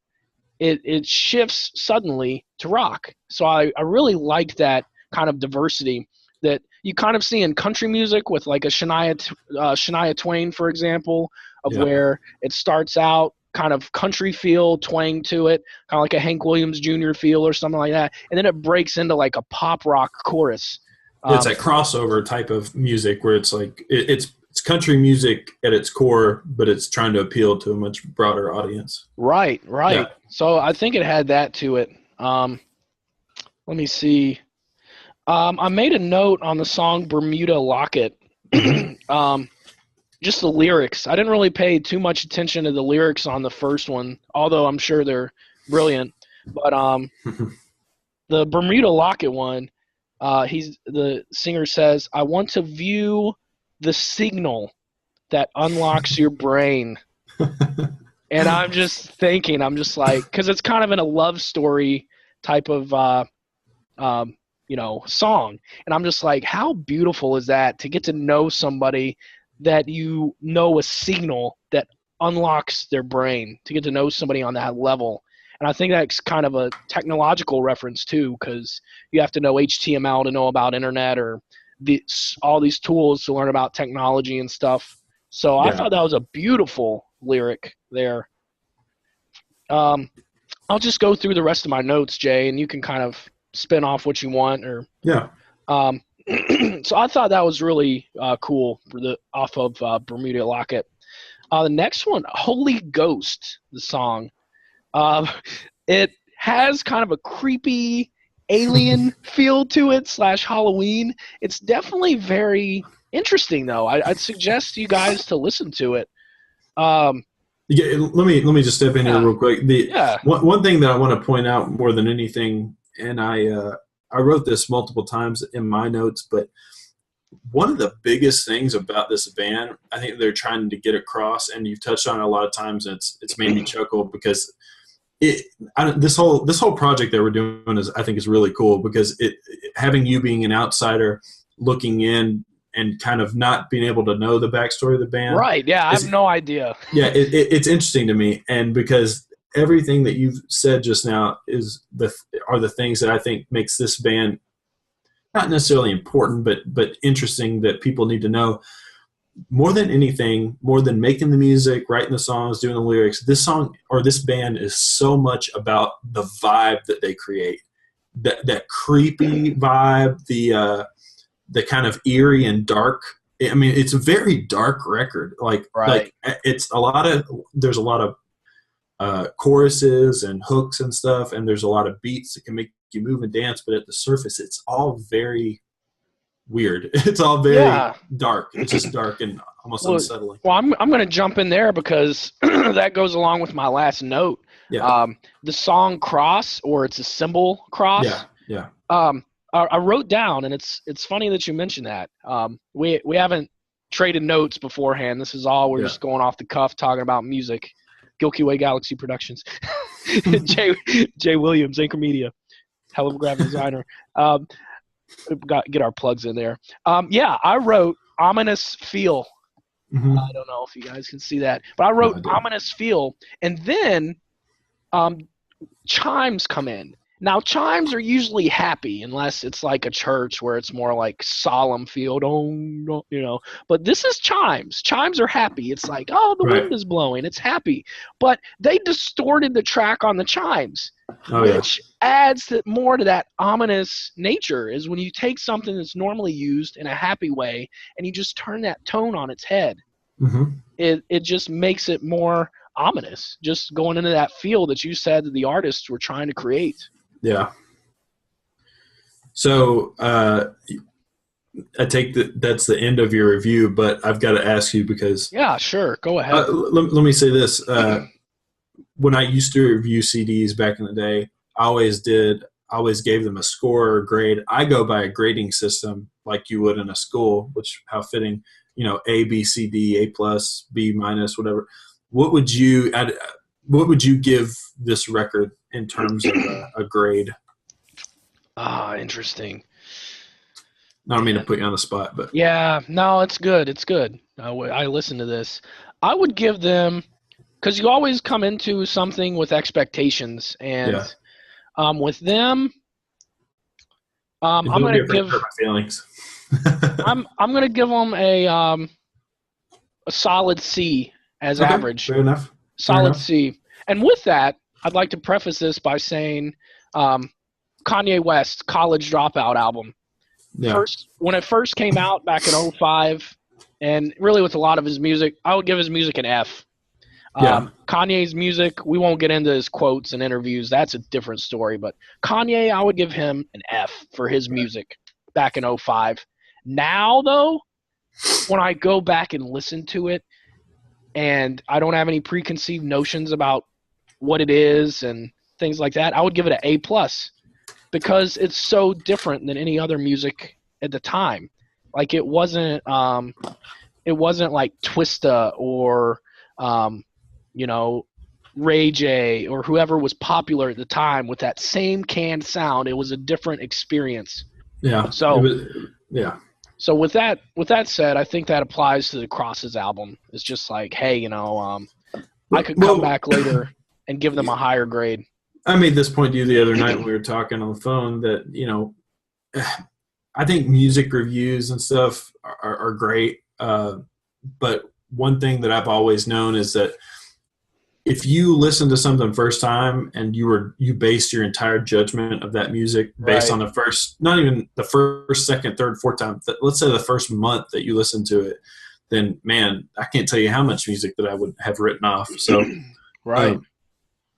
Speaker 1: It shifts suddenly to rock. So I really liked that kind of diversity that you kind of see in country music with like a Shania Twain, for example, of where it starts out kind of country feel, twang to it, kind of like a Hank Williams Jr. feel or something like that. And then it breaks into like a pop rock chorus.
Speaker 2: It's a crossover type of music where it's like it's country music at its core, but it's trying to appeal to a much broader audience.
Speaker 1: Right. Yeah. So I think it had that to it. Let me see. I made a note on the song "Bermuda Locket." Just the lyrics. I didn't really pay too much attention to the lyrics on the first one, although I'm sure they're brilliant. But the Bermuda Locket one, the singer says, "I want to view the signal that unlocks your brain." And I'm just thinking, I'm just like, because it's kind of in a love story type of song. And I'm just like, how beautiful is that to get to know somebody that you know a signal that unlocks their brain, to get to know somebody on that level. And I think that's kind of a technological reference too, because you have to know HTML to know about internet or all these tools to learn about technology and stuff. So I thought that was a beautiful lyric there. I'll just go through the rest of my notes, Jay, and you can kind of spin off what you want. So I thought that was really cool off of Bermuda Locket. The next one, "Holy Ghost," the song. It has kind of a creepy alien feel to it / Halloween. It's definitely very interesting, though. I'd suggest you guys to listen to it.
Speaker 2: Let me just step in here real quick. One thing that I want to point out more than anything, and I wrote this multiple times in my notes, but one of the biggest things about this band, I think they're trying to get across, and you've touched on it a lot of times, and it's made me chuckle because this whole project that we're doing I think is really cool because having you being an outsider looking in and kind of not being able to know the backstory of the band.
Speaker 1: Right. Yeah. I have no idea.
Speaker 2: It's interesting to me. And because everything that you've said just now are the things that I think makes this band not necessarily important, but interesting that people need to know. More than anything, more than making the music, writing the songs, doing the lyrics, this song or this band is so much about the vibe that they create. That creepy vibe, the kind of eerie and dark. I mean, it's a very dark record. Like it's there's a lot of choruses and hooks and stuff, and there's a lot of beats that can make you move and dance, but at the surface, it's all very weird. It's all very dark. It's just dark and almost unsettling.
Speaker 1: Well, I'm going to jump in there because that goes along with my last note.
Speaker 2: Yeah.
Speaker 1: The song "Cross," or it's a symbol cross.
Speaker 2: Yeah.
Speaker 1: I wrote down, and it's funny that you mentioned that. We haven't traded notes beforehand. This is all we're just going off the cuff, talking about music. Gilky Way Galaxy Productions. Jay Williams, Anchor Media, hell of a graphic designer. Get our plugs in there. I wrote "Ominous Feel."
Speaker 2: Mm-hmm.
Speaker 1: I don't know if you guys can see that, but I wrote "Ominous Feel," and then chimes come in, Now, chimes are usually happy, unless it's like a church where it's more like solemn feel. Don't, you know. But this is chimes. Chimes are happy. It's like, oh, the
Speaker 2: Right.
Speaker 1: wind is blowing. It's happy. But they distorted the track on the chimes,
Speaker 2: Oh yeah.
Speaker 1: which adds more to that ominous nature. Is when you take something that's normally used in a happy way and you just turn that tone on its head.
Speaker 2: Mm-hmm.
Speaker 1: It just makes it more ominous. Just going into that feel that you said that the artists were trying to create.
Speaker 2: Yeah. So I take that's the end of your review, but I've got to ask you because
Speaker 1: Yeah, sure. Go ahead.
Speaker 2: let me say this. When I used to review CDs back in the day, I always gave them a score or grade. I go by a grading system like you would in a school, which how fitting, you know, A, B, C, D, A plus, B minus, whatever. What would you give this record in terms of a grade?
Speaker 1: Interesting.
Speaker 2: I don't mean to put you on the spot, but
Speaker 1: Yeah, no, it's good. It's good. I listened to this. I would give them, because you always come into something with expectations, and with them, I'm gonna give.
Speaker 2: Hurt my feelings.
Speaker 1: I'm gonna give them a solid C as
Speaker 2: Okay,
Speaker 1: average.
Speaker 2: fair enough.
Speaker 1: Solid C. And with that, I'd like to preface this by saying, Kanye West College Dropout album.
Speaker 2: Yeah.
Speaker 1: When it first came out back in 2005, and really with a lot of his music, I would give his music an F. Kanye's music, we won't get into his quotes and interviews. That's a different story. But Kanye, I would give him an F for his music back in 2005. Now, though, when I go back and listen to it, and I don't have any preconceived notions about what it is and things like that, I would give it an A+. Because it's so different than any other music at the time. Like it wasn't like Twista or you know, Ray J or whoever was popular at the time with that same canned sound. It was a different experience.
Speaker 2: Yeah.
Speaker 1: So
Speaker 2: yeah.
Speaker 1: So with that said, I think that applies to the Crosses album. It's just like, hey, you know, I could come back later and give them a higher grade.
Speaker 2: I made this point to you the other night when we were talking on the phone that, you know, I think music reviews and stuff are great. But one thing that I've always known is that if you listen to something first time and you based your entire judgment of that music based on the first, not even the first, second, third, fourth time, let's say the first month that you listen to it, then man, I can't tell you how much music that I would have written off. So,
Speaker 1: right.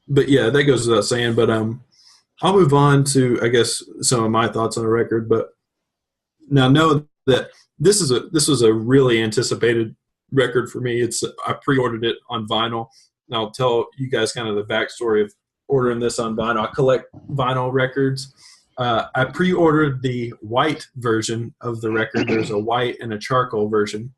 Speaker 2: But yeah, that goes without saying. But I'll move on to, I guess, some of my thoughts on the record. But now know that this was a really anticipated record for me. I pre-ordered it on vinyl, and I'll tell you guys kind of the backstory of ordering this on vinyl. I collect vinyl records. I pre-ordered the white version of the record. There's a white and a charcoal version,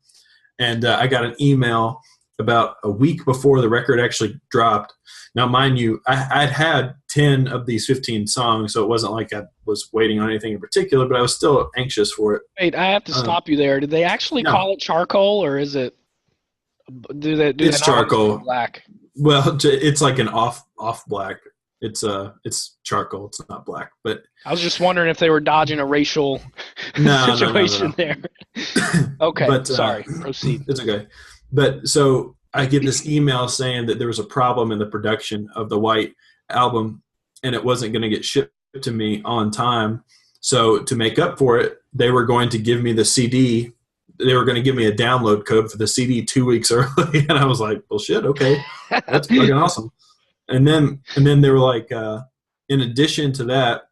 Speaker 2: and I got an email about a week before the record actually dropped. Now, mind you, I'd had 10 of these 15 songs, so it wasn't like I was waiting on anything in particular, but I was still anxious for it.
Speaker 1: Wait, I have to stop you there. Did they actually call it charcoal, or is it? It's
Speaker 2: charcoal.
Speaker 1: Black.
Speaker 2: Well, it's like an off black. It's charcoal. It's not black. But
Speaker 1: I was just wondering if they were dodging a racial situation there. Okay, but, sorry. Proceed.
Speaker 2: It's okay. But so I get this email saying that there was a problem in the production of the white album and it wasn't going to get shipped to me on time. So to make up for it, they were going to give me the CD. They were going to give me a download code for the CD 2 weeks early. And I was like, well, shit, okay. That's fucking awesome. And then they were like, in addition to that,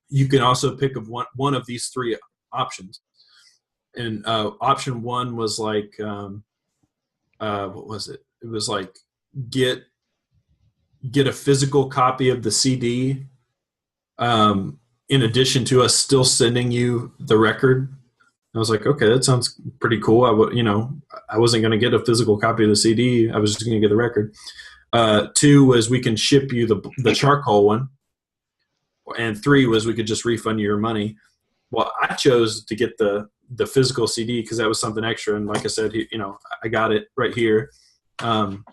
Speaker 2: you can also pick of one of these three options. And option one was like, what was it? It was like get a physical copy of the CD in addition to us still sending you the record. I was like, okay, that sounds pretty cool. I wasn't going to get a physical copy of the CD. I was just going to get the record. 2 was we can ship you the charcoal one. And 3 was we could just refund you your money. Well, I chose to get the physical CD because that was something extra. And like I said, I got it right here. When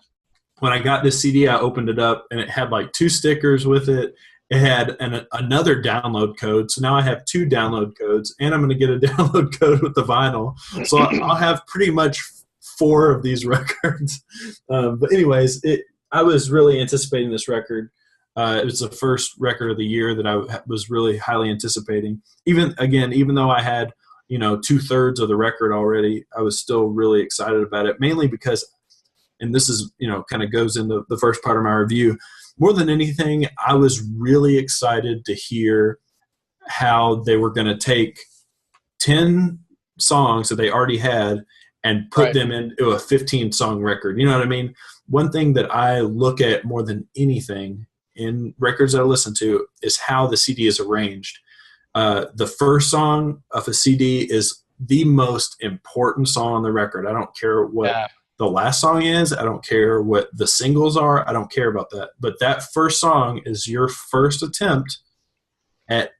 Speaker 2: I got this CD, I opened it up and it had like 2 stickers with it it had another download code. So now I have 2 download codes, and I'm going to get a download code with the vinyl. So I'll have pretty much 4 of these records. But anyways, I was really anticipating this record. It was the first record of the year that I was really highly anticipating. Even though I had 2/3 of the record already, I was still really excited about it, mainly because, and this is, kind of goes into the first part of my review, more than anything, I was really excited to hear how they were going to take 10 songs that they already had and put them into a 15-song record. You know what I mean? One thing that I look at more than anything in records that I listen to is how the CD is arranged. The first song of a CD is the most important song on the record. I don't care what the last song is. I don't care what the singles are. I don't care about that. But that first song is your first attempt at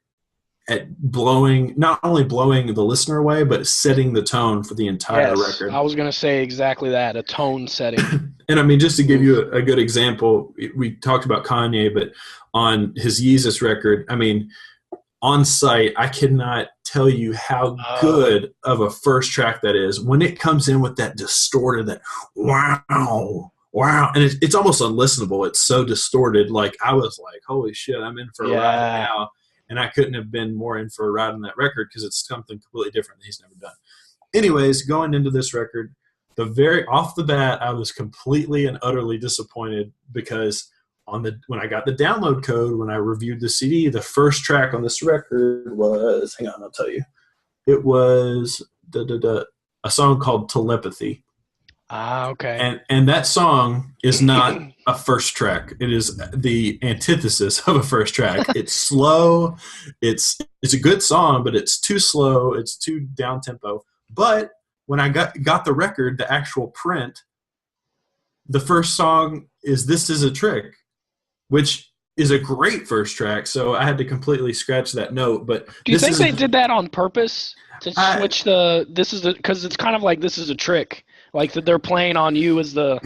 Speaker 2: not only blowing the listener away, but setting the tone for the entire record.
Speaker 1: I was going to say exactly that, a tone setting.
Speaker 2: And I mean, just to give you a good example, we talked about Kanye, but on his Yeezus record, I mean, on site, I cannot tell you how good of a first track that is. When it comes in with that distorted, that wow, and it's almost unlistenable. It's so distorted. Like, I was like, holy shit, I'm in for a ride now. And I couldn't have been more in for a ride on that record because it's something completely different that he's never done. Anyways, going into this record, off the bat, I was completely and utterly disappointed because when I got the download code, when I reviewed the CD, the first track on this record was, hang on, I'll tell you. It was a song called Telepathy.
Speaker 1: Okay.
Speaker 2: And that song is not a first track. It is the antithesis of a first track. It's slow. It's a good song, but it's too slow. It's too down tempo. But when I got the record, the actual print, the first song is "This Is a Trick," which is a great first track. So I had to completely scratch that note. But
Speaker 1: do you think they did that on purpose to switch because it's kind of like "This Is a Trick," like that they're playing on you as the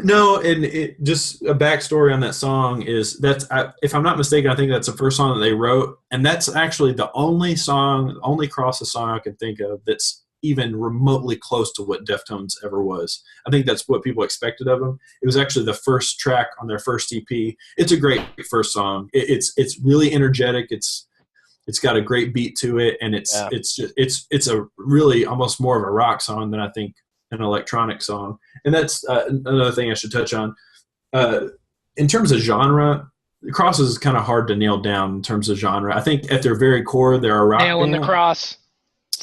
Speaker 2: No, and just a backstory on that song is if I'm not mistaken, I think that's the first song that they wrote, and that's actually the only Crosses song I can think of that's even remotely close to what Deftones ever was. I think that's what people expected of them. It was actually the first track on their first EP. It's a great first song. It's really energetic. It's got a great beat to it, and it's a really almost more of a rock song than I think an electronic song. And that's another thing I should touch on. In terms of genre, Crosses is kind of hard to nail down in terms of genre. I think at their very core, they're a rock band.
Speaker 1: Nailing the cross.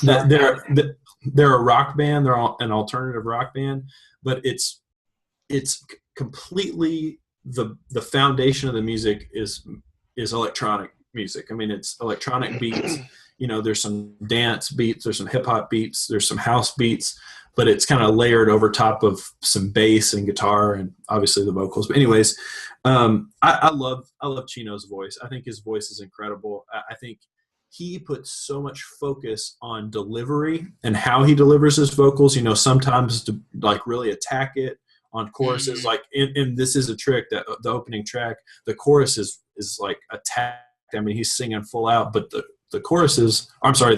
Speaker 2: They're a rock band. They're an alternative rock band, but it's completely the foundation of the music is electronic music. I mean, it's electronic beats. There's some dance beats, there's some hip hop beats, there's some house beats, but it's kind of layered over top of some bass and guitar and obviously the vocals. But anyways, I love Chino's voice. I think his voice is incredible. I think he puts so much focus on delivery and how he delivers his vocals. Sometimes to like really attack it on choruses, like in This Is a Trick, the opening track, the chorus is like attacked. I mean, he's singing full out, but the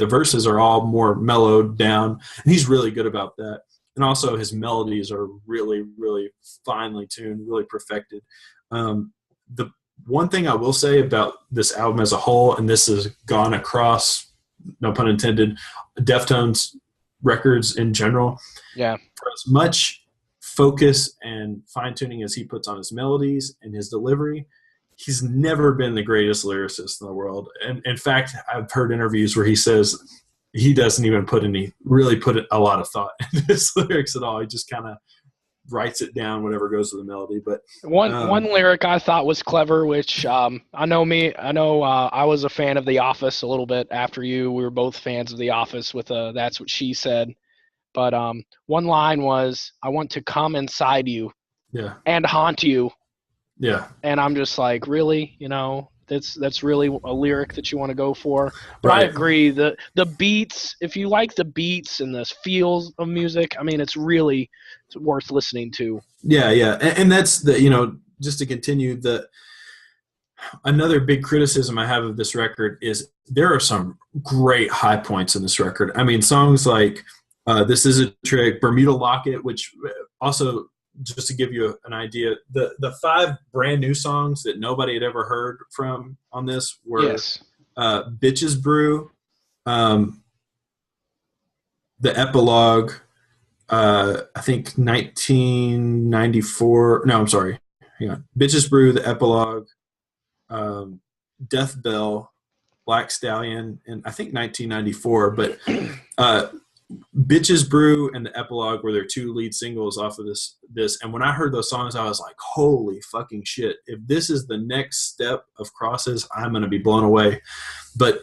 Speaker 2: verses are all more mellowed down, and he's really good about that. And also his melodies are really, really finely tuned, really perfected. The one thing I will say about this album as a whole, and this has gone across, no pun intended, Deftones records in general.
Speaker 1: Yeah.
Speaker 2: For as much focus and fine-tuning as he puts on his melodies and his delivery, he's never been the greatest lyricist in the world. And in fact, I've heard interviews where he says he doesn't even put a lot of thought into his lyrics at all. He just kind of writes it down, whatever goes with the melody. But
Speaker 1: one lyric I thought was clever, which I was a fan of The Office a little bit after you. We were both fans of The Office with That's What She Said. But one line was, "I want to come inside you and haunt you."
Speaker 2: Yeah.
Speaker 1: And I'm just like, really? That's really a lyric that you want to go for. But right. I agree. The beats, if you like the beats and the feels of music, I mean, it's worth listening to.
Speaker 2: Yeah. And that's just to continue, another big criticism I have of this record is there are some great high points in this record. I mean, songs like "This Is a Trick," "Bermuda Locket," which also, just to give you an idea, the 5 brand new songs that nobody had ever heard from on this were
Speaker 1: Yes.
Speaker 2: "Bitches Brew," the Epilogue, I think 1994. No, I'm sorry. Hang on. "Bitches Brew," the Epilogue, Death Bell, Black Stallion, and I think 1994. But "Bitches Brew" and the Epilogue were their 2 lead singles off of this. And when I heard those songs, I was like, holy fucking shit. If this is the next step of Crosses, I'm going to be blown away. But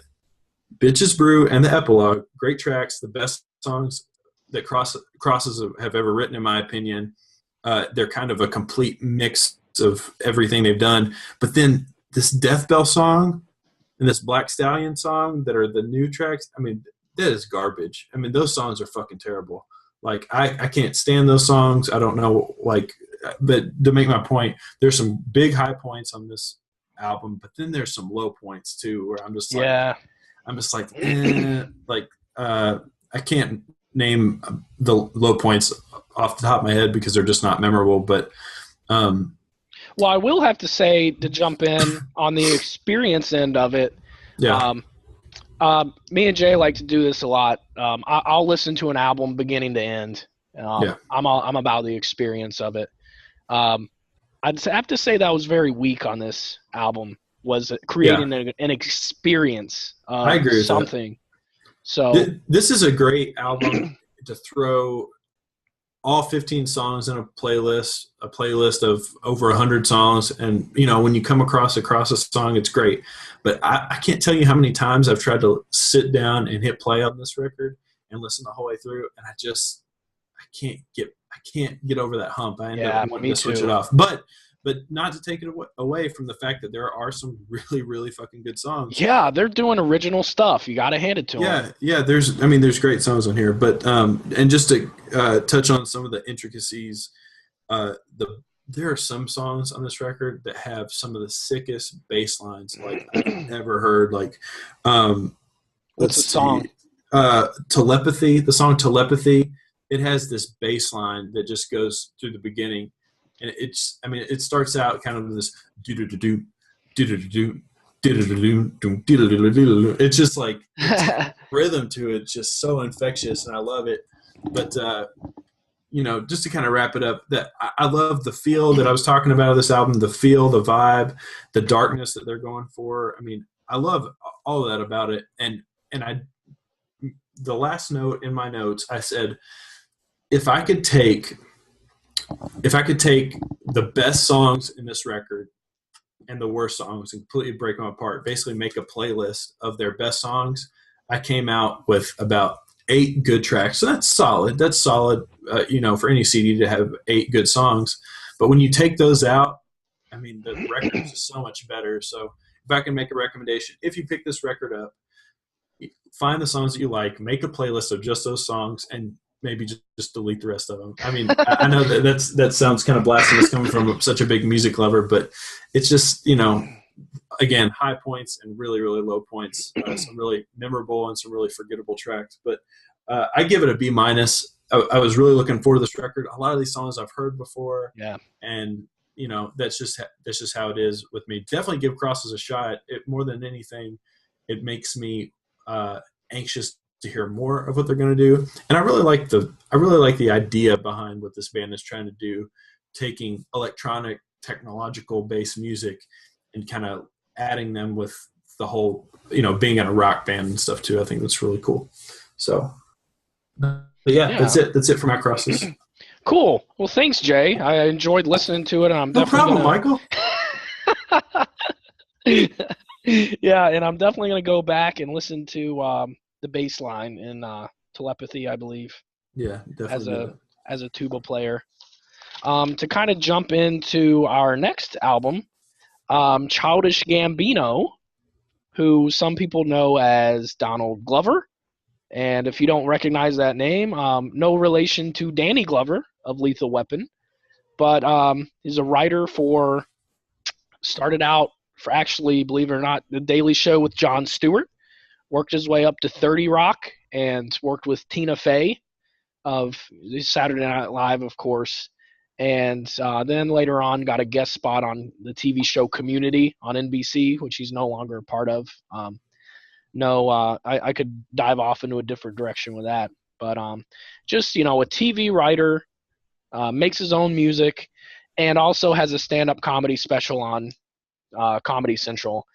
Speaker 2: "Bitches Brew" and the Epilogue, great tracks, the best songs that Crosses have ever written, in my opinion. They're kind of a complete mix of everything they've done. But then this Death Bell song and this Black Stallion song that are the new tracks, I mean, that is garbage. I mean, those songs are fucking terrible. Like, I can't stand those songs. I don't know, like, but to make my point, there's some big high points on this album, but then there's some low points too, where I'm just like, I can't name the low points off the top of my head because they're just not memorable. But
Speaker 1: well, I will have to say, to jump in on the experience end of it,
Speaker 2: yeah,
Speaker 1: me and Jay like to do this a lot. I'll listen to an album beginning to end. I'm about the experience of it. I'd have to say that I was very weak on this album, was creating an experience of
Speaker 2: I agree with
Speaker 1: something.
Speaker 2: That.
Speaker 1: So
Speaker 2: this is a great album to throw all 15 songs in a playlist of over 100 songs. And, you know, when you come across a song, it's great. But I can't tell you how many times I've tried to sit down and hit play on this record and listen the whole way through. And I can't get over that hump. I end up wanting to switch it off. But not to take it away from the fact that there are some really, really fucking good songs.
Speaker 1: Yeah, they're doing original stuff. You got to hand it to them.
Speaker 2: Yeah. There's great songs on here. But and just to touch on some of the intricacies, there are some songs on this record that have some of the sickest bass lines like I've ever heard. Like,
Speaker 1: what's the song?
Speaker 2: Telepathy. The song Telepathy. It has this bass line that just goes through the beginning. And it starts out kind of this do-do-do-do, do-do-do-do, do-do-do-do, it's just like rhythm to it, just so infectious, and I love it. But just to kind of wrap it up, that I love the feel that I was talking about of this album, the feel, the vibe, the darkness that they're going for. I mean, I love all of that about it. And the last note in my notes, I said, if I could take the best songs in this record and the worst songs and completely break them apart, basically make a playlist of their best songs, I came out with about 8 good tracks. So that's solid. For any CD to have 8 good songs. But when you take those out, I mean, the record is just so much better. So if I can make a recommendation, if you pick this record up, find the songs that you like, make a playlist of just those songs, and maybe just delete the rest of them. I mean, I know that sounds kind of blasphemous coming from such a big music lover, but it's just, again, high points and really, really low points. Some really memorable and some really forgettable tracks. But I give it a B-. I was really looking forward to this record. A lot of these songs I've heard before.
Speaker 1: Yeah.
Speaker 2: And, that's just how it is with me. Definitely give Crosses a shot. More than anything, it makes me anxious to hear more of what they're going to do. And I really like the idea behind what this band is trying to do, taking electronic technological based music and kind of adding them with the whole, being in a rock band and stuff too. I think that's really cool. So that's it for my Crosses.
Speaker 1: Cool. Well, thanks, Jay. I enjoyed listening to it, and I'm
Speaker 2: no
Speaker 1: definitely
Speaker 2: problem,
Speaker 1: Michael. Yeah, and I'm definitely going to go back and listen to the bass line in Telepathy, I believe.
Speaker 2: Yeah, definitely.
Speaker 1: As a tuba player. To kind of jump into our next album, Childish Gambino, who some people know as Donald Glover. And if you don't recognize that name, no relation to Danny Glover of Lethal Weapon, but he's a writer started out for actually, believe it or not, The Daily Show with Jon Stewart. Worked his way up to 30 Rock and worked with Tina Fey of Saturday Night Live, of course. And then later on got a guest spot on the TV show Community on NBC, which he's no longer a part of. I could dive off into a different direction with that. But just, a TV writer, makes his own music, and also has a stand-up comedy special on Comedy Central.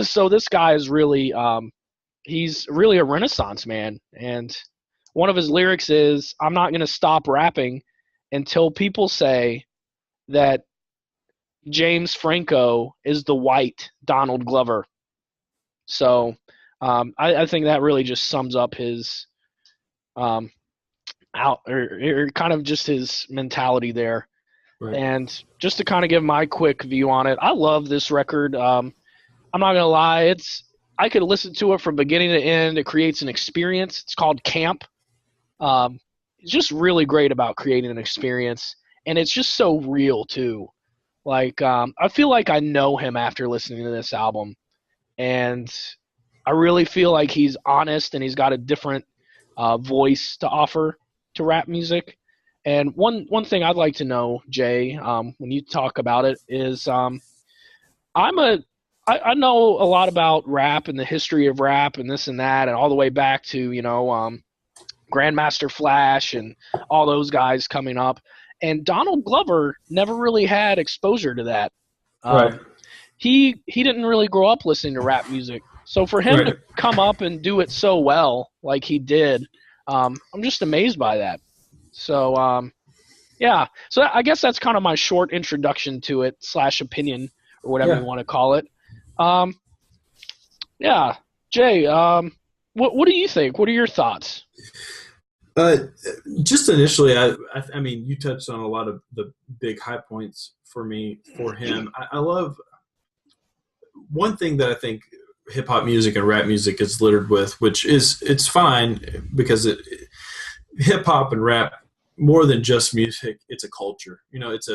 Speaker 1: So this guy is really he's really a renaissance man. And one of his lyrics is, "I'm not going to stop rapping until people say that James Franco is the white Donald Glover." So I think that really just sums up his kind of just his mentality there. Right. And just to kind of give my quick view on it, I love this record. I'm not gonna lie, I could listen to it from beginning to end. It creates an experience. It's called Camp. It's just really great about creating an experience, and it's just so real too. Like I feel like I know him after listening to this album, and I really feel like he's honest and he's got a different voice to offer to rap music. And one thing I'd like to know, Jay, when you talk about it, is I know a lot about rap and the history of rap and this and that, and all the way back to Grandmaster Flash and all those guys coming up. And Donald Glover never really had exposure to that.
Speaker 2: Right.
Speaker 1: He didn't really grow up listening to rap music. So for him to come up and do it so well like he did, I'm just amazed by that. So, yeah. So I guess that's kind of my short introduction to it / opinion or whatever you want to call it. Yeah. Jay, what do you think? What are your thoughts?
Speaker 2: Just initially, I mean, you touched on a lot of the big high points for him. I love one thing that I think hip hop music and rap music is littered with, which is, it's fine because hip hop and rap, more than just music, it's a culture. It's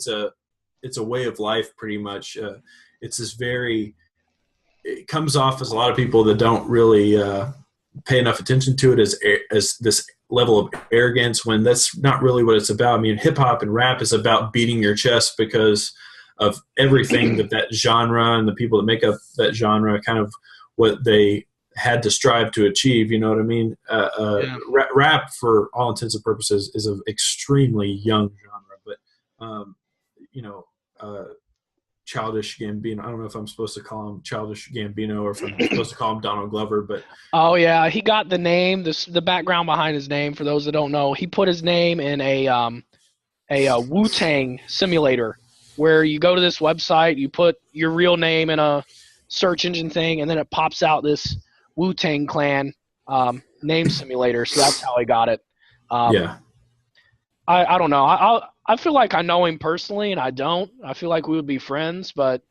Speaker 2: a way of life pretty much. It's this it comes off as a lot of people that don't really pay enough attention to it as this level of arrogance, when that's not really what it's about. I mean, hip hop and rap is about beating your chest because of everything that genre and the people that make up that genre, kind of what they had to strive to achieve. You know what I mean? Rap, for all intents and purposes, is an extremely young genre, but Childish Gambino. I don't know if I'm supposed to call him Childish Gambino or if I'm supposed to call him Donald Glover, but
Speaker 1: oh yeah, he got the name, the background behind his name. For those that don't know, he put his name in a Wu-Tang simulator, where you go to this website, you put your real name in a search engine thing, and then it pops out this Wu-Tang Clan name simulator. So that's how I got it.
Speaker 2: Yeah.
Speaker 1: I don't know. I feel like I know him personally, and I don't. I feel like we would be friends, but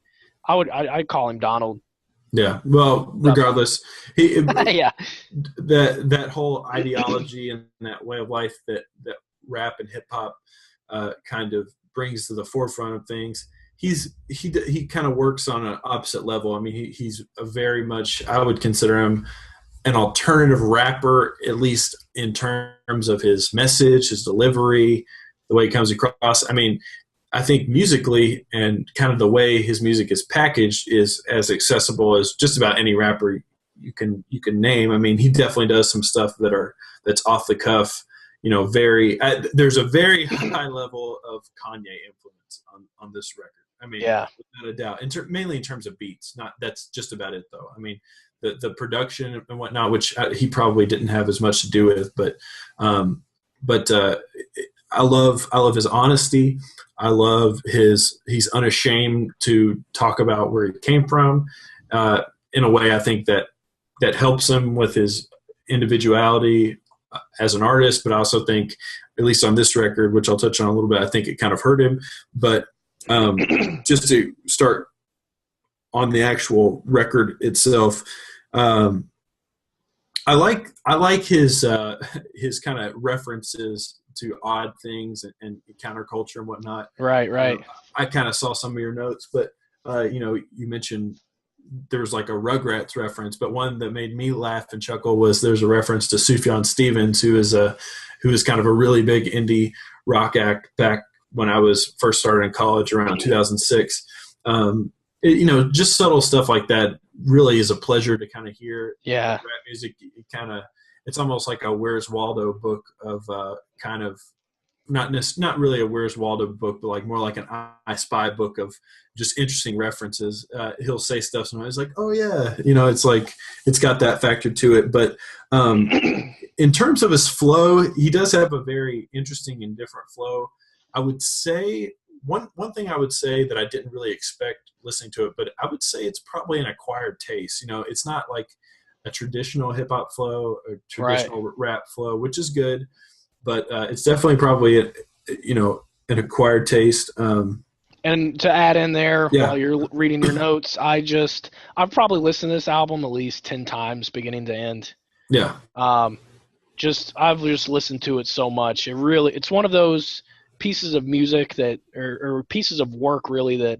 Speaker 1: I'd call him Donald.
Speaker 2: Yeah. Well, regardless,
Speaker 1: yeah.
Speaker 2: That whole ideology and that way of life that rap and hip hop kind of brings to the forefront of things. He kind of works on an opposite level. I mean, he's a very much, I would consider him an alternative rapper, at least in terms of his message, his delivery, the way he comes across. I mean, I think musically and kind of the way his music is packaged is as accessible as just about any rapper you can name. I mean, he definitely does some stuff that's off the cuff. There's a very high level of Kanye influence on this record. I mean,
Speaker 1: yeah,
Speaker 2: without a doubt. Mainly in terms of beats. That's just about it, though. I mean, the production and whatnot, which he probably didn't have as much to do with, but I love his honesty. I love he's unashamed to talk about where he came from. In a way, I think that helps him with his individuality as an artist, but I also think, at least on this record, which I'll touch on a little bit, I think it kind of hurt him. But just to start on the actual record itself, I like his kind of references to odd things and counterculture and whatnot.
Speaker 1: Right.
Speaker 2: I kind of saw some of your notes, but you mentioned there's like a Rugrats reference, but one that made me laugh and chuckle was there's a reference to Sufjan Stevens, who is kind of a really big indie rock act back when I was first started in college around 2006. Just subtle stuff like that really is a pleasure to kind of hear.
Speaker 1: Yeah.
Speaker 2: Rap music, it's almost like a Where's Waldo book of kind of not really a Where's Waldo book, but like more like an I Spy book of just interesting references. He'll say stuff sometimes like, oh yeah, it's like it's got that factor to it. But in terms of his flow, he does have a very interesting and different flow. I would say one thing I would say that I didn't really expect listening to it, but I would say it's probably an acquired taste. It's not like a traditional hip hop flow or traditional rap flow, which is good, but it's definitely probably an acquired taste.
Speaker 1: And to add in there while you're reading your notes, I've probably listened to this album at least 10 times beginning to end.
Speaker 2: Yeah.
Speaker 1: I've just listened to it so much. It's one of those pieces of music that, or pieces of work really that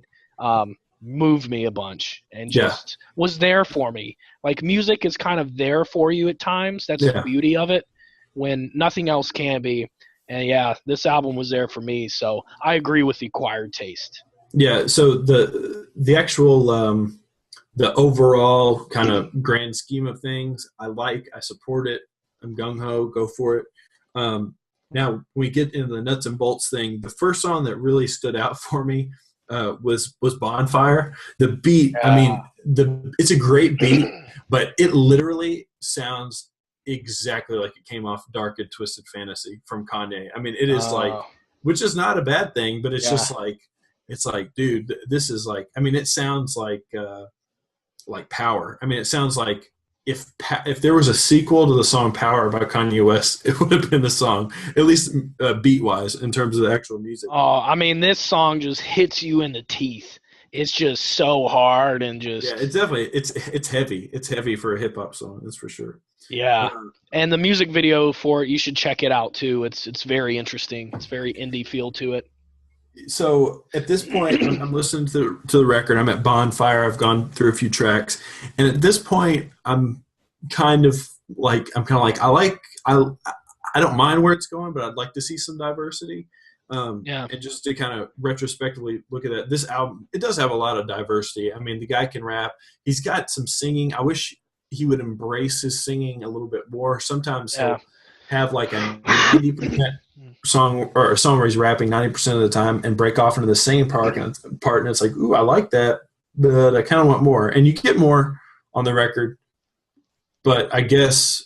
Speaker 1: moved me a bunch and just was there for me. Like music is kind of there for you at times. That's the beauty of it when nothing else can be. And this album was there for me. So I agree with the acquired taste. Yeah.
Speaker 2: So the actual, the overall kind of grand scheme of things, I support it. I'm gung ho, go for it. Now when we get into the nuts and bolts thing, the first song that really stood out for me was Bonfire. The beat, it's a great beat, but it literally sounds exactly like it came off Dark and Twisted Fantasy from Kanye. I mean, it is which is not a bad thing, but it's just like, it's like, dude, this is like, I mean, it sounds like Power. I mean, it sounds like if there was a sequel to the song Power by Kanye West, it would have been the song, at least beat wise in terms of the actual music.
Speaker 1: Oh, I mean, this song just hits you in the teeth. It's just so hard and just
Speaker 2: it's definitely it's heavy. It's heavy for a hip hop song, that's for sure.
Speaker 1: Yeah, and the music video for it, you should check it out too. It's very interesting. It's very indie feel to it.
Speaker 2: So at this point, I'm listening to the record. I'm at Bonfire. I've gone through a few tracks, and at this point, I'm kind of like I don't mind where it's going, but I'd like to see some diversity. And just to kind of retrospectively look at that, this album, it does have a lot of diversity. I mean, the guy can rap. He's got some singing. I wish he would embrace his singing a little bit more. Sometimes he'll have like a 90% song or a song where he's rapping 90% of the time and break off into the same part, and it's like, ooh, I like that, but I kind of want more. And you get more on the record, but I guess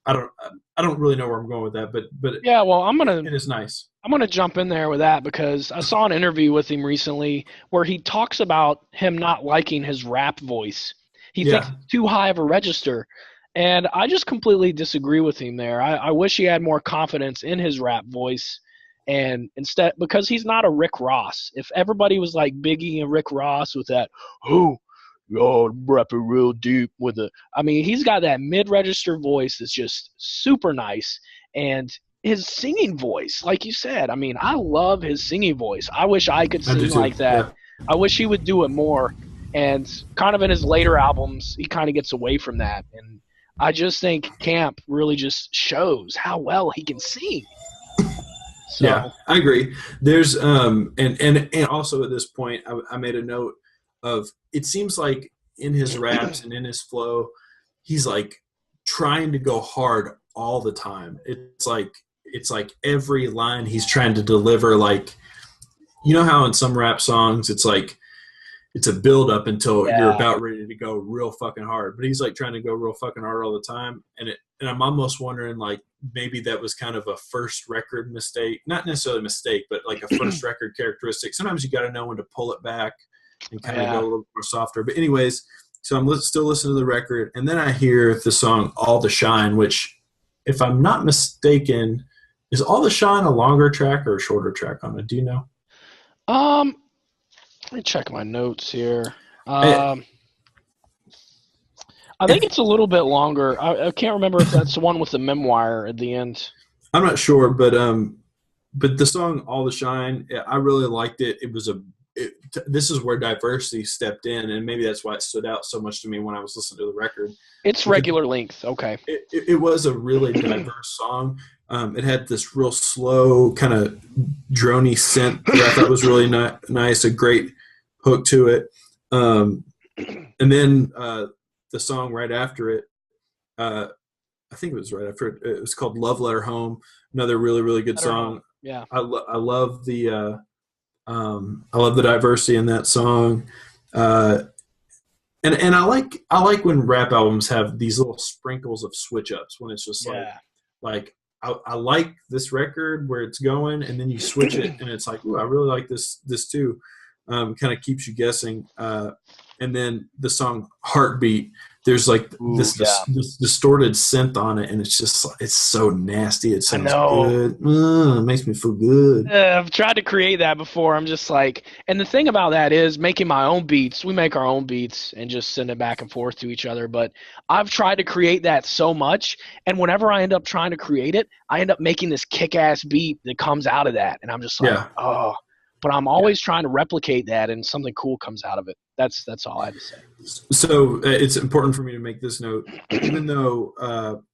Speaker 2: I don't really know where I'm going with that, but it is nice.
Speaker 1: I'm gonna jump in there with that because I saw an interview with him recently where he talks about him not liking his rap voice. He thinks it's too high of a register, and I just completely disagree with him there. I wish he had more confidence in his rap voice, and instead, because he's not a Rick Ross. If everybody was like Biggie and Rick Ross with that, rapping real deep with it. I mean, he's got that mid-register voice that's just super nice, and his singing voice, like you said, I mean, I love his singing voice. I wish I could sing like that. Yeah. I wish he would do it more. And kind of in his later albums, he kind of gets away from that. And I just think Camp really just shows how well he can sing. So.
Speaker 2: Yeah, I agree. There's and also at this point, I made a note of, it seems like in his raps and in his flow, he's like trying to go hard all the time. It's like every line he's trying to deliver, like, you know how in some rap songs it's like it's a build up until you're about ready to go real fucking hard, but he's like trying to go real fucking hard all the time. And I'm almost wondering, like, maybe that was kind of a first record mistake, not necessarily a mistake, but like a first record characteristic. Sometimes you got to know when to pull it back and kind of go a little more softer. But anyways, so I'm still listening to the record, and then I hear the song All the Shine, which, if I'm not mistaken, is All the Shine a longer track or a shorter track on it? Do you know?
Speaker 1: Let me check my notes here. I think it's a little bit longer. I can't remember if that's the one with the memoir at the end.
Speaker 2: I'm not sure, but the song All the Shine, I really liked it. It was a this is where diversity stepped in, and maybe that's why it stood out so much to me when I was listening to the record.
Speaker 1: It's regular length. Okay.
Speaker 2: It was a really diverse song. It had this real slow kind of drony synth that I thought was really nice, a great hook to it. And then the song right after it, I think it was right after it, it was called Love Letter Home, another really, really good song.
Speaker 1: Yeah.
Speaker 2: I love the diversity in that song. And I like when rap albums have these little sprinkles of switch ups, when it's just like I like this record where it's going, and then you switch it and it's like, ooh, I really like this too. Kind of keeps you guessing. And then the song Heartbeat, there's like this distorted synth on it, and it's so nasty. It sounds good. It makes me feel good.
Speaker 1: I've tried to create that before. I'm just like, and the thing about that is making my own beats. We make our own beats and just send it back and forth to each other. But I've tried to create that so much, and whenever I end up trying to create it, I end up making this kick-ass beat that comes out of that, and I'm just like, oh. But I'm always trying to replicate that, and something cool comes out of it. That's all I have to say.
Speaker 2: So it's important for me to make this note. Even though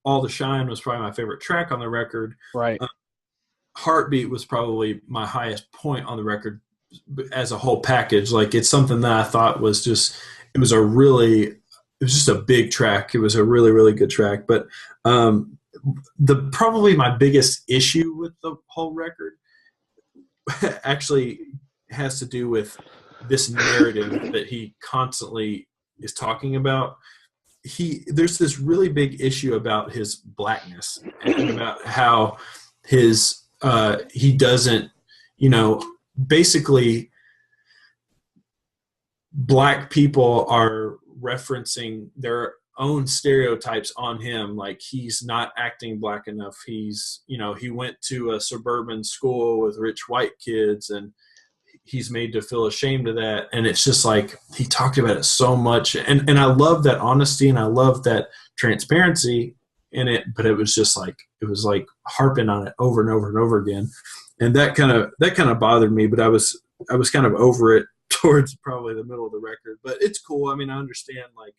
Speaker 2: All the Shine was probably my favorite track on the record,
Speaker 1: right?
Speaker 2: Heartbeat was probably my highest point on the record as a whole package. Like, it's something that I thought was just – it was just a big track. It was a really, really good track. But probably my biggest issue with the whole record actually has to do with this narrative that he constantly is talking about. There's this really big issue about his blackness and about how he doesn't, basically black people are referencing their own stereotypes on him. Like, he's not acting black enough. He went to a suburban school with rich white kids, and he's made to feel ashamed of that. And it's just like, he talked about it so much. And I love that honesty, and I love that transparency in it, but it was just like, it was like harping on it over and over and over again. And that kind of bothered me, but I was kind of over it towards probably the middle of the record. But it's cool. I mean, I understand, like,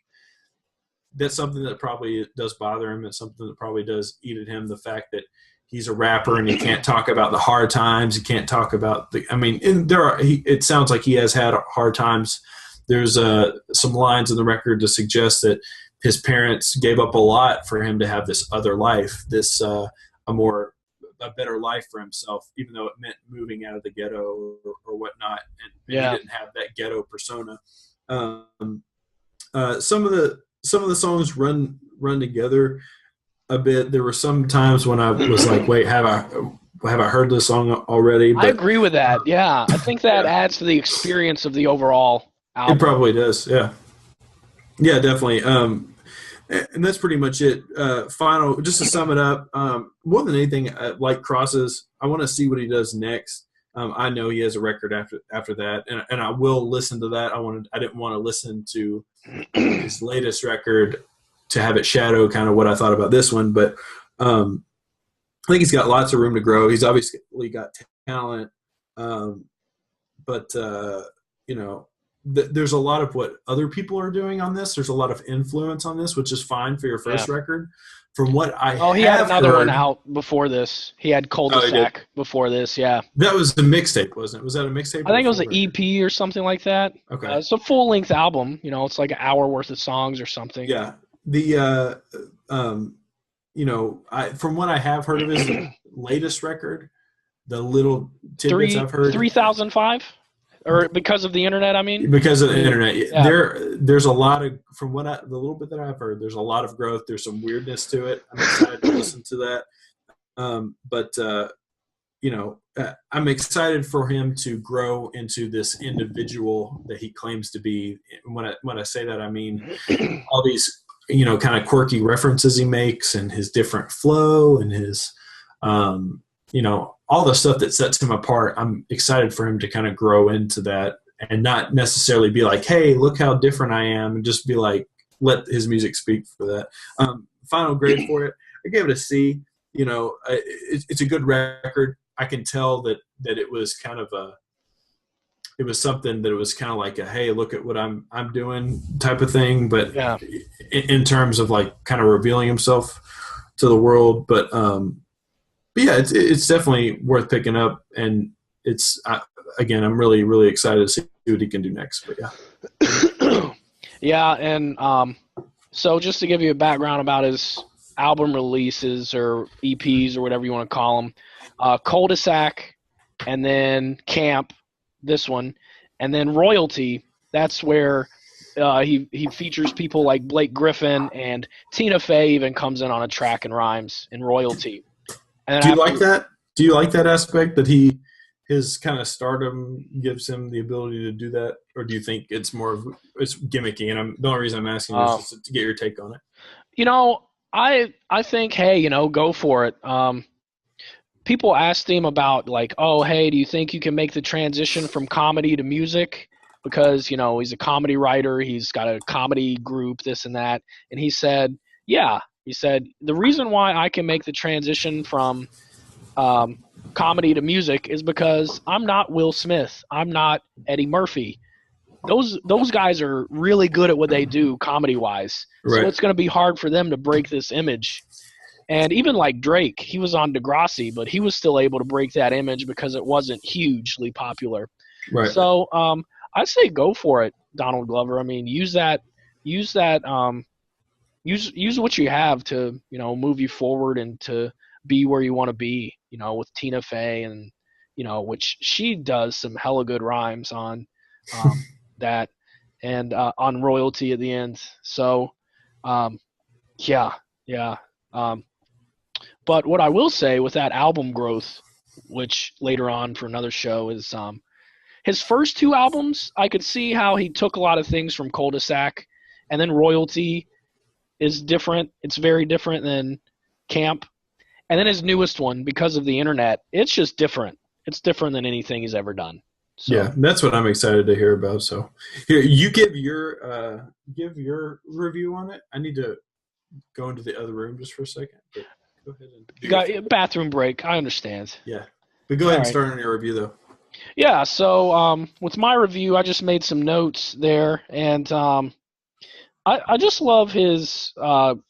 Speaker 2: that's something that probably does bother him. It's something that probably does eat at him, the fact that he's a rapper and he can't talk about the hard times. He can't talk about it sounds like he has had hard times. There's some lines in the record to suggest that his parents gave up a lot for him to have this other life, a better life for himself, even though it meant moving out of the ghetto or whatnot. And he didn't have that ghetto persona. Some of the songs run together a bit. There were some times when I was like, wait, have I heard this song already? But
Speaker 1: I agree with that. Yeah. I think that adds to the experience of the overall album.
Speaker 2: It probably does. Yeah. Yeah, definitely. And that's pretty much it. Final, just to sum it up, more than anything, like Crosses, I want to see what he does next. I know he has a record after that, and I will listen to that. I didn't want to listen to his latest record to have it shadow kind of what I thought about this one, but I think he's got lots of room to grow. He's obviously got talent, but there's a lot of what other people are doing on this. There's a lot of influence on this, which is fine for your first record. From what
Speaker 1: he had another one out before this. He had Cul-de-sac before this, yeah.
Speaker 2: That was the mixtape, wasn't it? Was that a mixtape?
Speaker 1: I think it was an EP or something like that.
Speaker 2: Okay.
Speaker 1: It's a full-length album. It's like an hour worth of songs or something.
Speaker 2: Yeah. The from what I have heard of his latest record, the little tidbits I've heard.
Speaker 1: 3005? Or because of the internet, I mean?
Speaker 2: Because of the internet. Yeah. There's a lot of, from the little bit that I've heard, there's a lot of growth. There's some weirdness to it. I'm excited to listen to that. I'm excited for him to grow into this individual that he claims to be. When I say that, I mean all these, kind of quirky references he makes, and his different flow, and his, all the stuff that sets him apart. I'm excited for him to kind of grow into that, and not necessarily be like, hey, look how different I am, and just be like, let his music speak for that. Final grade for it, I gave it a C. It's a good record. I can tell that it was kind of it was something that it was kind of like a, hey, look at what I'm doing type of thing, but
Speaker 1: Yeah.
Speaker 2: in terms of like kind of revealing himself to the world. But yeah, it's definitely worth picking up, and again, I'm really really excited to see what he can do next. But yeah,
Speaker 1: Yeah, and so just to give you a background about his album releases or EPs or whatever you want to call them, Cul-de-sac, and then Camp, this one, and then Royalty. That's where he features people like Blake Griffin, and Tina Fey even comes in on a track and rhymes in Royalty. And then
Speaker 2: do you
Speaker 1: after,
Speaker 2: like that? Do you like that aspect that his kind of stardom gives him the ability to do that, or do you think it's more of it's gimmicky? And the only reason I'm asking is just to get your take on it.
Speaker 1: you know, I think, hey, go for it. People asked him about like, oh, hey, do you think you can make the transition from comedy to music? Because he's a comedy writer, he's got a comedy group, this and that, and he said, yeah. He said the reason why I can make the transition from comedy to music is because I'm not Will Smith, I'm not Eddie Murphy. Those guys are really good at what they do comedy wise, so
Speaker 2: Right.
Speaker 1: it's going to be hard for them to break this image. And even like Drake, he was on Degrassi, but he was still able to break that image because it wasn't hugely popular.
Speaker 2: Right.
Speaker 1: So I say go for it, Donald Glover. I mean, use that, use what you have to move you forward and to be where you want to be. With Tina Fey, and which she does some hella good rhymes on that, and on Royalty at the end. So yeah. But what I will say with that album growth, which later on for another show, is his first two albums, I could see how he took a lot of things from Cul-de-sac, and then Royalty is different. It's very different than Camp. And then his newest one, because of the internet, it's just different. It's different than anything he's ever done. So.
Speaker 2: Yeah, that's what I'm excited to hear about. So here, you give your review on it. I need to go into the other room just for a second. But go ahead and
Speaker 1: you got a bathroom break. I understand.
Speaker 2: Yeah, but go ahead and start on your review though.
Speaker 1: Yeah. So with my review, I just made some notes there, and I just love his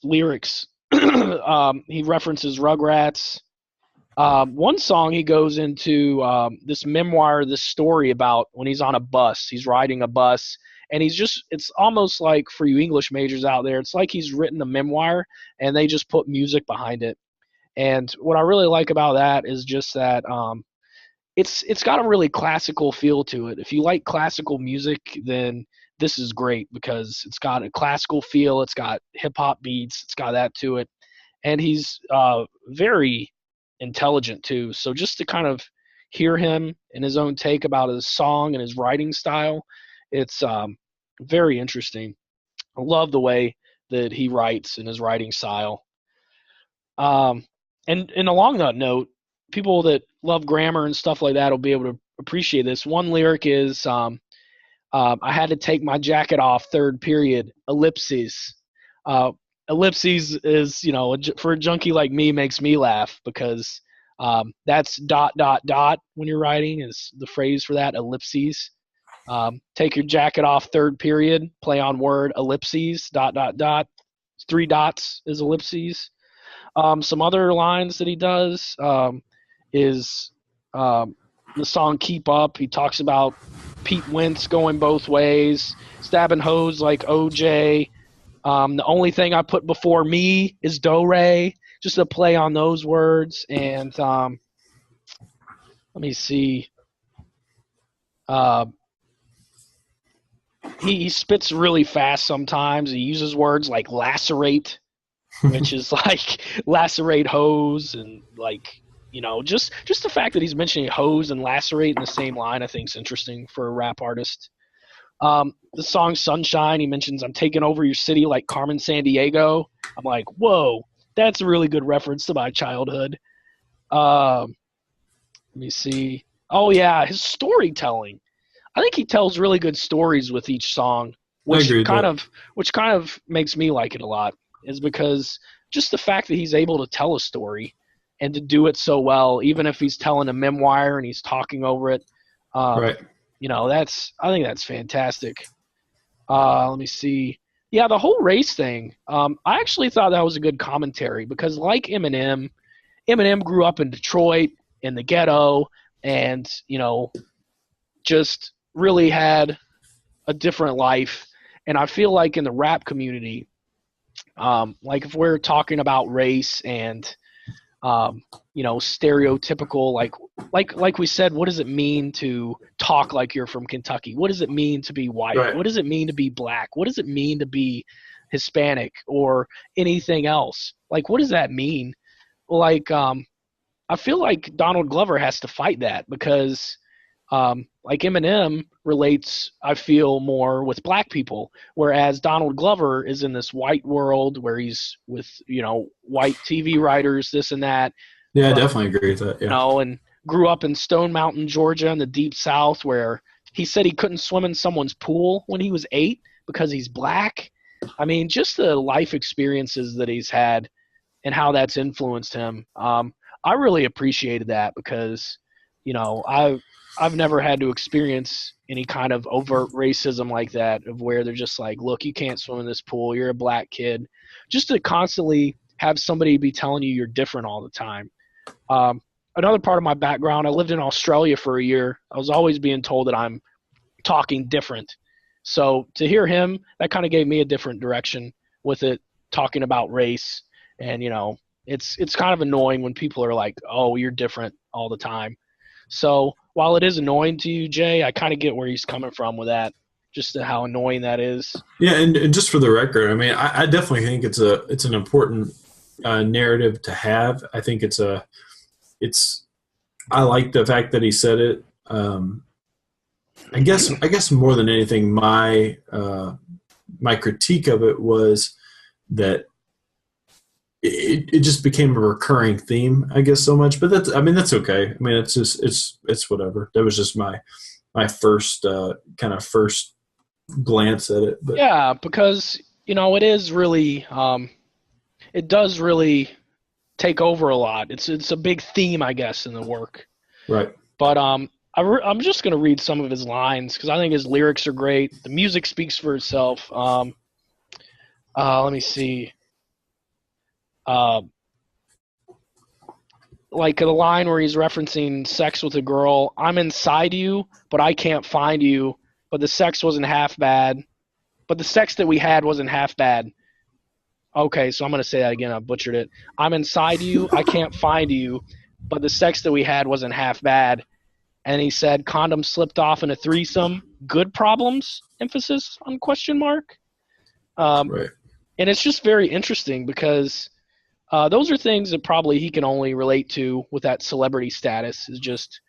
Speaker 1: lyrics. He references Rugrats. One song he goes into this memoir, this story about when he's on a bus. He's riding a bus, and it's almost like, for you English majors out there, it's like he's written a memoir and they just put music behind it. And what I really like about that is just that it's got a really classical feel to it. If you like classical music, then this is great because it's got a classical feel, it's got hip-hop beats, it's got that to it. And he's very intelligent too. So just to kind of hear him and his own take about his song and his writing style, it's very interesting. I love the way that he writes and his writing style. And along that note, people that love grammar and stuff like that will be able to appreciate this. One lyric is, I had to take my jacket off, third period, ellipses. Ellipses is, for a junkie like me, makes me laugh because that's ... when you're writing is the phrase for that, ellipses. Take your jacket off, third period, play on word, ellipses, ... Three dots is ellipses. Some other lines that he does is the song Keep Up. He talks about Pete Wentz going both ways, stabbing hoes like OJ. The only thing I put before me is do-re, just a play on those words. And let me see. He spits really fast sometimes. He uses words like lacerate, which is like lacerate hose, and like, just the fact that he's mentioning hose and lacerate in the same line, I think is interesting for a rap artist. The song Sunshine, he mentions, I'm taking over your city like Carmen Sandiego. I'm like, whoa, that's a really good reference to my childhood. Let me see. Oh yeah, his storytelling. I think he tells really good stories with each song, which kind of makes me like it a lot, is because just the fact that he's able to tell a story and to do it so well, even if he's telling a memoir and he's talking over it.
Speaker 2: Right.
Speaker 1: I think that's fantastic. Let me see. Yeah, the whole race thing. I actually thought that was a good commentary because, like Eminem grew up in Detroit in the ghetto, and just really had a different life. And I feel like in the rap community, like if we're talking about race and stereotypical, like we said, what does it mean to talk like you're from Kentucky? What does it mean to be white?
Speaker 2: Right.
Speaker 1: What does it mean to be black? What does it mean to be Hispanic or anything else? Like, what does that mean? Like, I feel like Donald Glover has to fight that because, like Eminem relates, I feel, more with black people, whereas Donald Glover is in this white world where he's with, white TV writers, this and that.
Speaker 2: Yeah, I definitely agree with that. Yeah.
Speaker 1: And grew up in Stone Mountain, Georgia, in the Deep South, where he said he couldn't swim in someone's pool when he was 8 because he's black. I mean, just the life experiences that he's had and how that's influenced him. I really appreciated that because, I've never had to experience any kind of overt racism like that, of where they're just like, look, you can't swim in this pool, you're a black kid. Just to constantly have somebody be telling you you're different all the time. Another part of my background, I lived in Australia for a year. I was always being told that I'm talking different. So to hear him, that kind of gave me a different direction with it, talking about race. And, it's kind of annoying when people are like, oh, you're different all the time. So while it is annoying to you, Jay, I kind of get where he's coming from with that, just how annoying that is.
Speaker 2: Yeah, and just for the record, I mean, I definitely think it's an important narrative to have. I think I like the fact that he said it. I guess more than anything, my critique of it was that it just became a recurring theme, I guess, so much. But that's okay. I mean, it's whatever. That was just my first first glance at it. But
Speaker 1: yeah, because it is really it does really take over a lot. It's a big theme, I guess, in the work.
Speaker 2: Right.
Speaker 1: But I'm just gonna read some of his lines because I think his lyrics are great. The music speaks for itself. Let me see. Like the line where he's referencing sex with a girl, I'm inside you, but I can't find you, but the sex wasn't half bad. But the sex that we had wasn't half bad. Okay, so I'm going to say that again. I butchered it. I'm inside you, I can't find you, but the sex that we had wasn't half bad. And he said condom slipped off in a threesome. Good problems? Emphasis on question mark.
Speaker 2: Right.
Speaker 1: And it's just very interesting because those are things that probably he can only relate to with that celebrity status, is just,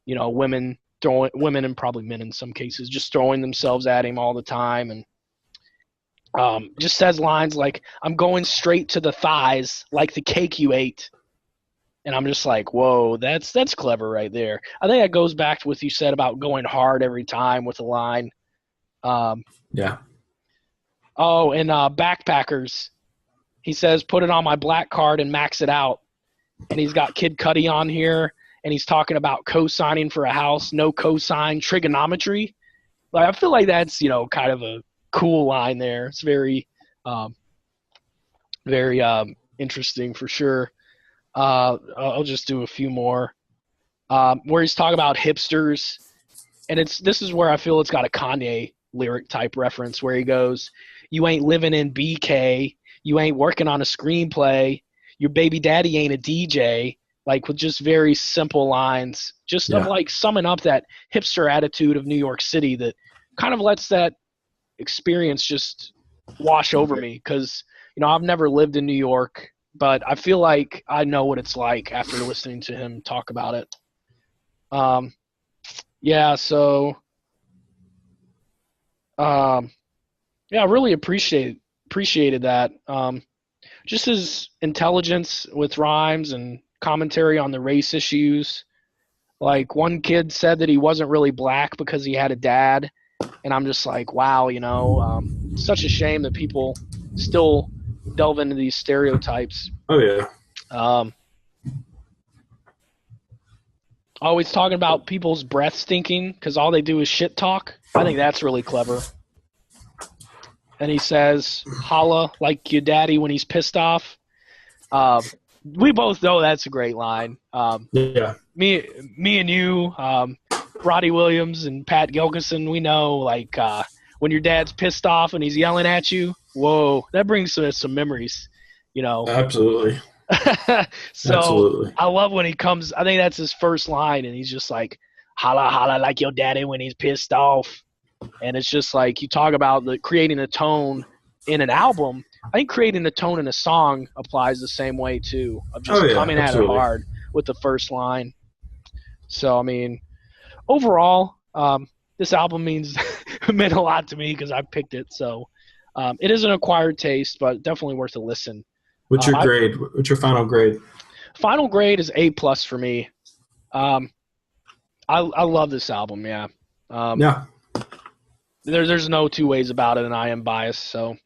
Speaker 1: women and probably men in some cases just throwing themselves at him all the time. And just says lines like, I'm going straight to the thighs like the cake you ate. And I'm just like, whoa, that's clever right there. I think that goes back to what you said about going hard every time with a line.
Speaker 2: Yeah.
Speaker 1: Oh, and Backpackers. He says, put it on my black card and max it out. And he's got Kid Cudi on here, and he's talking about co-signing for a house, no co-sign, trigonometry. Like, I feel like that's, kind of a cool line there. It's very, very interesting for sure. I'll just do a few more. Where he's talking about hipsters, and this is where I feel it's got a Kanye lyric type reference where he goes, you ain't living in BK, you ain't working on a screenplay, your baby daddy ain't a DJ, like with just very simple lines, just of like summing up that hipster attitude of New York City that kind of lets that experience just wash over me. Because, I've never lived in New York, but I feel like I know what it's like after listening to him talk about it. I really appreciated that. Just his intelligence with rhymes and commentary on the race issues. Like, one kid said that he wasn't really black because he had a dad, and I'm just like, wow, such a shame that people still delve into these stereotypes.
Speaker 2: Oh yeah.
Speaker 1: Always talking about people's breath stinking because all they do is shit talk. I think that's really clever. And he says, "Holla like your daddy when he's pissed off." We both know that's a great line.
Speaker 2: Yeah.
Speaker 1: Me and you, Roddy Williams and Pat Gilkison, we know like when your dad's pissed off and he's yelling at you. Whoa, that brings us some memories, you know.
Speaker 2: Absolutely.
Speaker 1: So
Speaker 2: Absolutely.
Speaker 1: I love when he comes. I think that's his first line, and he's just like, "Holla, holla like your daddy when he's pissed off." And it's just like you talk about creating a tone in an album. I think creating the tone in a song applies the same way too, of just coming at it hard with the first line. So I mean, overall, this album meant a lot to me because I picked it. So it is an acquired taste, but definitely worth a listen.
Speaker 2: What's your grade? What's your final grade?
Speaker 1: Final grade is A+ for me. I love this album. Yeah.
Speaker 2: Yeah.
Speaker 1: There's no two ways about it, and I am biased, so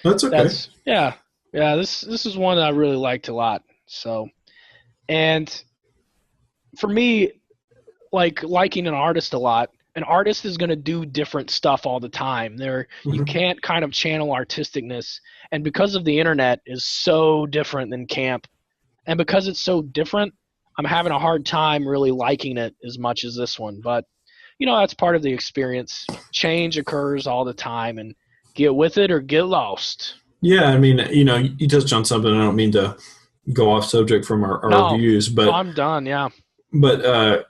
Speaker 2: that's okay.
Speaker 1: Yeah. This is one that I really liked a lot. So, and for me, like liking an artist a lot, an artist is going to do different stuff all the time. You can't kind of channel artisticness, and because of the internet is so different than camp, and because it's so different, I'm having a hard time really liking it as much as this one. But that's part of the experience. Change occurs all the time, and get with it or get lost.
Speaker 2: Yeah, I mean, you touched on something. I don't mean to go off subject from our views, but
Speaker 1: I'm done. Yeah.
Speaker 2: But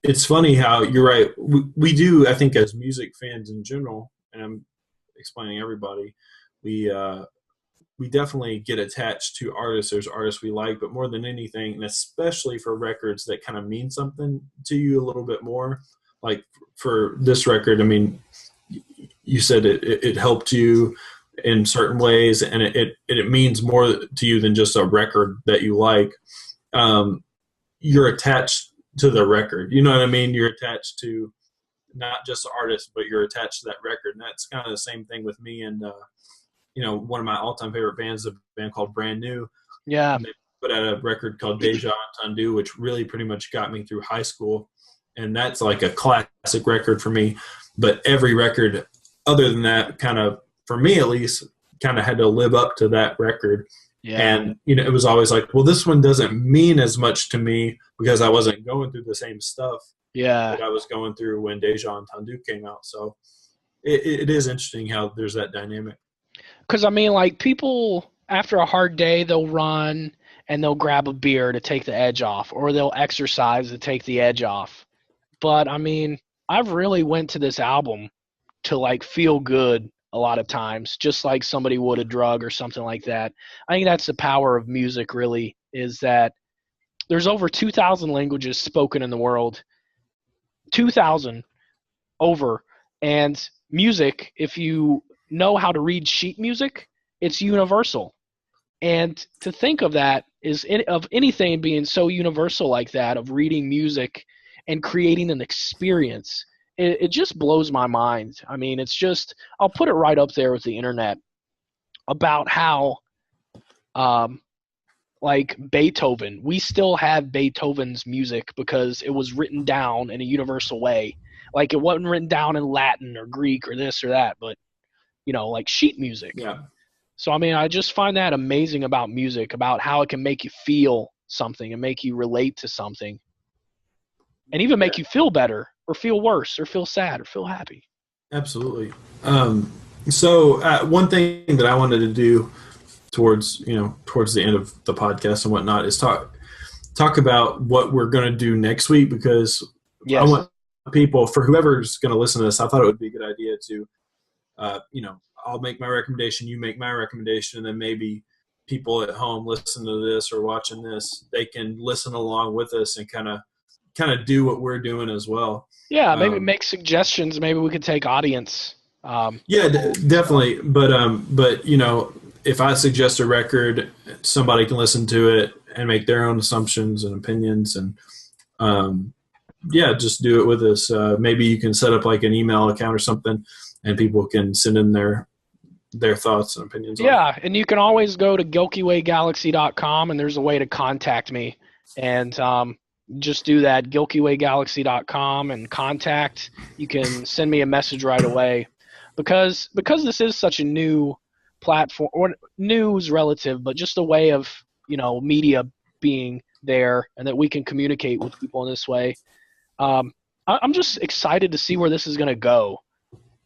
Speaker 2: it's funny how you're right. We do, I think, as music fans in general, and I'm explaining everybody, we definitely get attached to artists. There's artists we like, but more than anything, and especially for records that kind of mean something to you a little bit more. Like for this record, I mean, you said it helped you in certain ways, and it means more to you than just a record that you like. You're attached to the record. You know what I mean? You're attached to not just the artist, but you're attached to that record. And that's kind of the same thing with me. And, one of my all-time favorite bands is a band called Brand New.
Speaker 1: Yeah.
Speaker 2: And they put out a record called Deja Entendu, which really pretty much got me through high school. And that's like a classic record for me. But every record other than that, kind of, for me at least, kind of had to live up to that record. Yeah. And, it was always like, well, this one doesn't mean as much to me because I wasn't going through the same stuff that I was going through when Deja Entendu came out. So it is interesting how there's that dynamic.
Speaker 1: Because, I mean, like, people, after a hard day, they'll run and they'll grab a beer to take the edge off, or they'll exercise to take the edge off. But, I mean, I've really went to this album to, like, feel good a lot of times, just like somebody would a drug or something like that. I think that's the power of music, really, is that there's over 2,000 languages spoken in the world. 2,000 over. And music, if you know how to read sheet music, it's universal. And to think of that of anything being so universal like that, of reading music and creating an experience, it just blows my mind. I mean, it's just, I'll put it right up there with the internet about how, like Beethoven, we still have Beethoven's music because it was written down in a universal way. Like, it wasn't written down in Latin or Greek or this or that, but, like sheet music.
Speaker 2: Yeah.
Speaker 1: So, I mean, I just find that amazing about music, about how it can make you feel something and make you relate to something. And even make you feel better or feel worse or feel sad or feel happy.
Speaker 2: Absolutely. So one thing that I wanted to do towards the end of the podcast and whatnot is talk about what we're going to do next week, because I want people, for whoever's going to listen to this, I thought it would be a good idea to, I'll make my recommendation, you make my recommendation, and then maybe people at home listen to this or watching this, they can listen along with us and kind of do what we're doing as well.
Speaker 1: Yeah, maybe make suggestions. Maybe we could take audience.
Speaker 2: Definitely. But if I suggest a record, somebody can listen to it and make their own assumptions and opinions, and just do it with us. Maybe you can set up like an email account or something, and people can send in their thoughts and opinions.
Speaker 1: Yeah, and you can always go to GilkyWayGalaxy.com, and there's a way to contact me. And just do that, GilkyWayGalaxy.com, and contact. You can send me a message right away. Because this is such a new platform, or news relative, but just a way of, media being there and that we can communicate with people in this way. I'm just excited to see where this is going to go.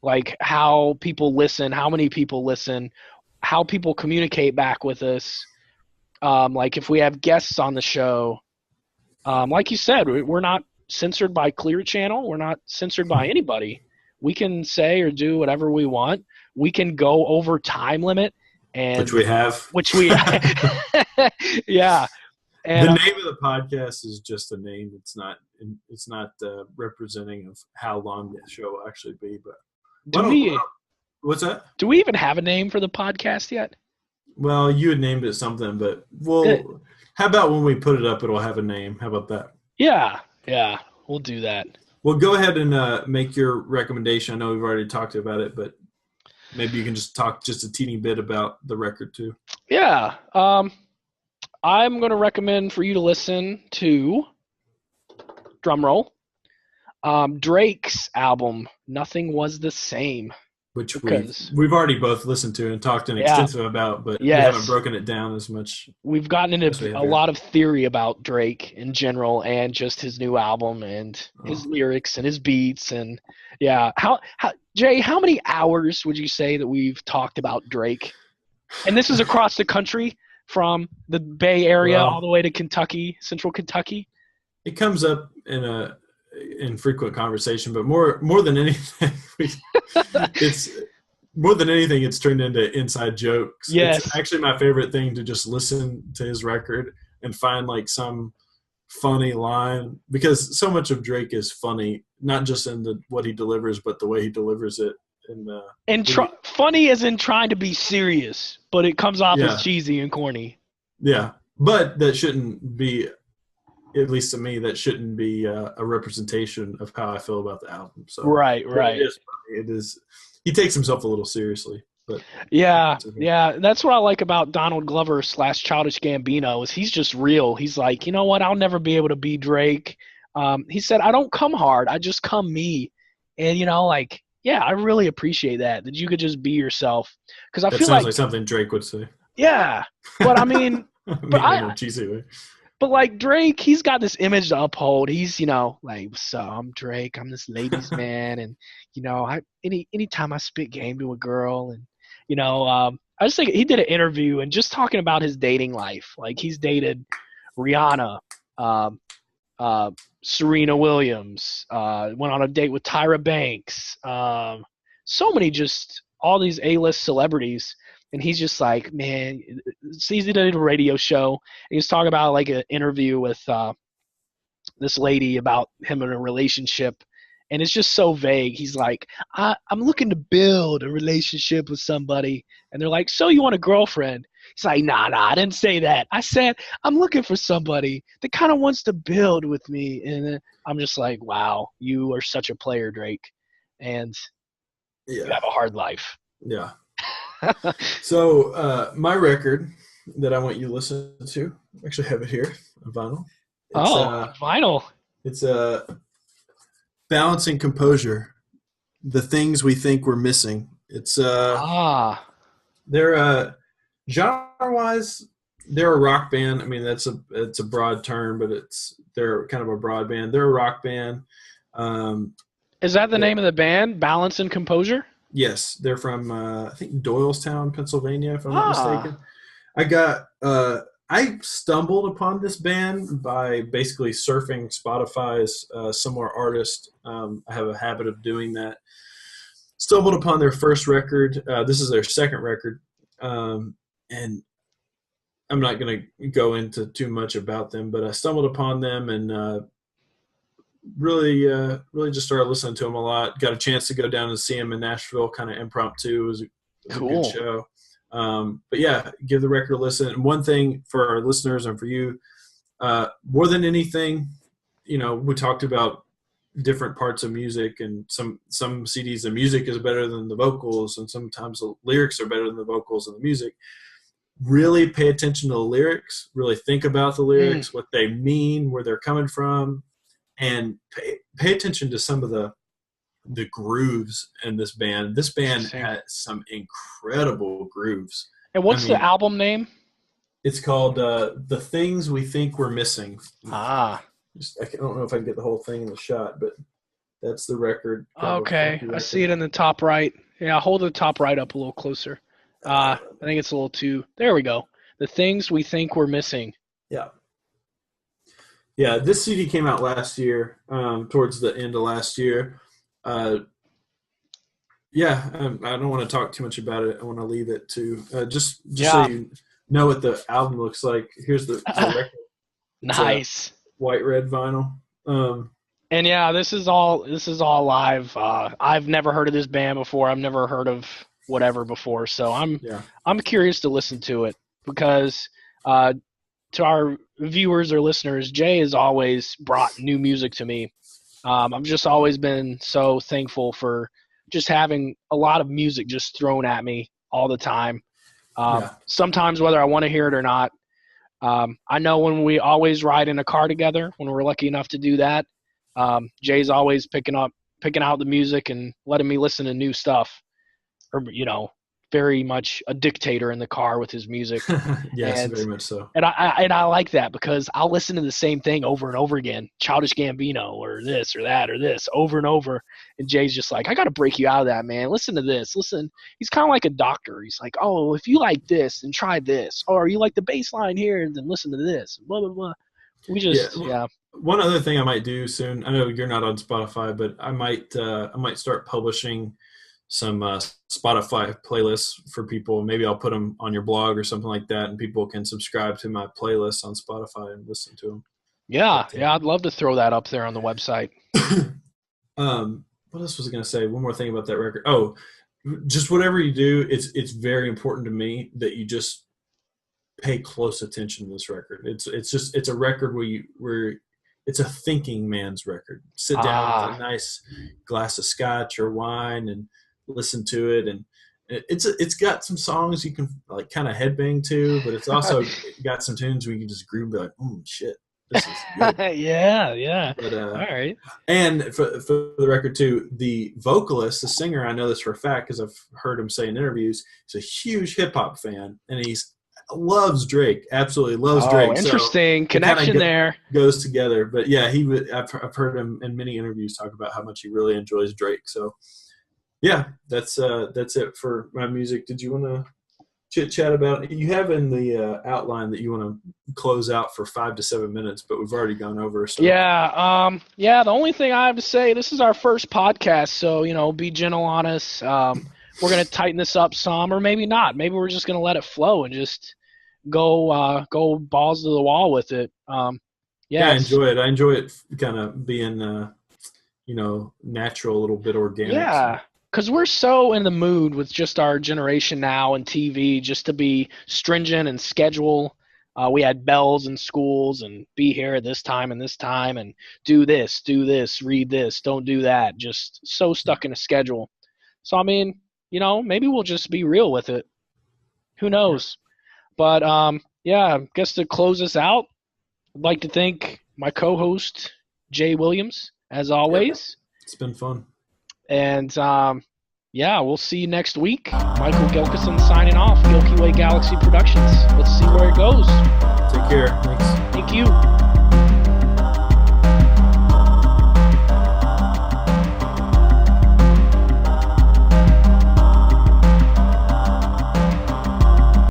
Speaker 1: Like how people listen, how many people listen, how people communicate back with us. Like if we have guests on the show, like you said, we're not censored by Clear Channel. We're not censored by anybody. We can say or do whatever we want. We can go over time limit, and
Speaker 2: which we have.
Speaker 1: Yeah. And,
Speaker 2: the name of the podcast is just a name. It's not representing of how long the show will actually be. But what's that?
Speaker 1: Do we even have a name for the podcast yet?
Speaker 2: Well, you had named it something, but how about when we put it up, it'll have a name? How about that?
Speaker 1: Yeah, we'll do that.
Speaker 2: Well, go ahead and make your recommendation. I know we've already talked about it, but maybe you can just talk just a teeny bit about the record too.
Speaker 1: Yeah. I'm going to recommend for you to listen to, drumroll, Drake's album, Nothing Was the Same.
Speaker 2: Which we've already both listened to and talked extensive about, but we haven't broken it down as much.
Speaker 1: We've gotten into a lot of theory about Drake in general and just his new album and his lyrics and his beats. And yeah, Jay, how many hours would you say that we've talked about Drake? And this is across the country from the Bay Area all the way to Kentucky, Central Kentucky.
Speaker 2: It comes up in frequent conversation, but more than anything, it's turned into inside jokes.
Speaker 1: Yes.
Speaker 2: It's actually my favorite thing to just listen to his record and find like some funny line, because so much of Drake is funny, not just in what he delivers, but the way he delivers it.
Speaker 1: Funny as in trying to be serious, but it comes off as cheesy and corny. Yeah,
Speaker 2: but that shouldn't be, at least to me, that shouldn't be a representation of how I feel about the album. So
Speaker 1: right.
Speaker 2: It is. He takes himself a little seriously, but
Speaker 1: yeah. That's what I like about Donald Glover / Childish Gambino is he's just real. He's like, you know what? I'll never be able to be Drake. He said, I don't come hard. I just come me. And yeah, I really appreciate that you could just be yourself. Because I feel
Speaker 2: like something Drake would say.
Speaker 1: Yeah, but I mean,
Speaker 2: in a cheesy way.
Speaker 1: But like Drake, he's got this image to uphold. He's, like, so I'm Drake. I'm this ladies' man, and anytime I spit game to a girl, and I just think he did an interview and just talking about his dating life. Like he's dated Rihanna, Serena Williams, went on a date with Tyra Banks. So many, just all these A-list celebrities. And he's just like, man, he did a radio show. And he was talking about like an interview with this lady about him in a relationship. And it's just so vague. He's like, I'm looking to build a relationship with somebody. And they're like, so you want a girlfriend? He's like, nah, I didn't say that. I said, I'm looking for somebody that kind of wants to build with me. And I'm just like, wow, you are such a player, Drake. And you have a hard life.
Speaker 2: Yeah. So my record that I want you to listen to, I actually have it here on vinyl.
Speaker 1: Vinyl.
Speaker 2: It's Balancing Composure, The Things We Think We're Missing. It's they're genre-wise, they're a rock band. I mean, it's a broad term, but they're kind of a broad band. They're a rock band.
Speaker 1: Is that the name of the band, Balance and Composure?
Speaker 2: Yes, they're from I think Doylestown, Pennsylvania, if I'm not mistaken. I stumbled upon this band by basically surfing Spotify's Somewhere Artist. I have a habit of doing that. Stumbled upon their first record. This is their second record, and I'm not going to go into too much about them, but I stumbled upon them and really just started listening to them a lot. Got a chance to go down and see them in Nashville, kind of impromptu. It was a good show. But yeah, give the record a listen. And one thing for our listeners and for you, more than anything, we talked about different parts of music, and some CDs, the music is better than the vocals, and sometimes the lyrics are better than the vocals and the music. really pay attention to the lyrics, really think about the lyrics, what they mean, where they're coming from, and pay attention to some of the grooves in this band. This band has some incredible grooves.
Speaker 1: And what's the album name?
Speaker 2: It's called The Things We Think We're Missing.
Speaker 1: I
Speaker 2: don't know if I can get the whole thing in the shot, but that's the record.
Speaker 1: Okay, I see it in the top right. Yeah, hold the top right up a little closer. I think it's a little too. There we go. The Things We Think We're Missing.
Speaker 2: Yeah. Yeah, this CD came out last year, towards the end of last year. I don't want to talk too much about it. I want to leave it to just so you know what the album looks like. Here's the record.
Speaker 1: Nice.
Speaker 2: White red vinyl.
Speaker 1: And yeah, this is all live. I've never heard of this band before. I've never heard of whatever before. So I'm curious to listen to it because to our viewers or listeners, Jay has always brought new music to me. I've just always been so thankful for just having a lot of music just thrown at me all the time. Sometimes whether I want to hear it or not. I know when we always ride in a car together, when we're lucky enough to do that, Jay's always picking out the music and letting me listen to new stuff, or, very much a dictator in the car with his music.
Speaker 2: Yes, very much so.
Speaker 1: And I like that because I'll listen to the same thing over and over again, Childish Gambino or this or that or this over and over. And Jay's just like, I got to break you out of that, man. Listen to this. Listen. He's kind of like a doctor. He's like, oh, if you like this, then try this. Or you like the bass line here, then listen to this. Blah, blah, blah. We just,
Speaker 2: One other thing I might do soon, I know you're not on Spotify, but I might start publishing some Spotify playlists for people. Maybe I'll put them on your blog or something like that, and people can subscribe to my playlists on Spotify and listen to them.
Speaker 1: Yeah, I'd love to throw that up there on the website.
Speaker 2: What else was I going to say? One more thing about that record. Oh, just whatever you do, it's very important to me that you just pay close attention to this record. It's a record where it's a thinking man's record. Sit down with a nice glass of scotch or wine and listen to it, and it's got some songs you can like kind of headbang to, but it's also got some tunes where you can just groove and be like, oh shit, this is good.
Speaker 1: yeah.
Speaker 2: But,
Speaker 1: all right.
Speaker 2: And for the record too, the vocalist, the singer, I know this for a fact because I've heard him say in interviews, he's a huge hip hop fan, and loves Drake, absolutely loves Drake.
Speaker 1: Interesting connection there.
Speaker 2: Goes together, but yeah, I've heard him in many interviews talk about how much he really enjoys Drake. So yeah, that's it for my music. Did you want to chit chat about? You have in the outline that you want to close out for 5 to 7 minutes, but we've already gone over. So.
Speaker 1: Yeah. The only thing I have to say, this is our first podcast, so be gentle on us. We're gonna tighten this up some, or maybe not. Maybe we're just gonna let it flow and just go balls to the wall with it. I enjoy it. I enjoy it kind of being natural, a little bit organic. Yeah. Because we're so in the mood with just our generation now and TV just to be stringent and schedule. We had bells in schools and be here at this time and do this, read this, don't do that. Just so stuck in a schedule. So, maybe we'll just be real with it. Who knows? But, I guess to close us out, I'd like to thank my co-host, Jay Williams, as always. Yeah, it's been fun. And, we'll see you next week. Michael Gilkison signing off, Gilky Way Galaxy Productions. Let's see where it goes. Take care. Thanks. Thank you.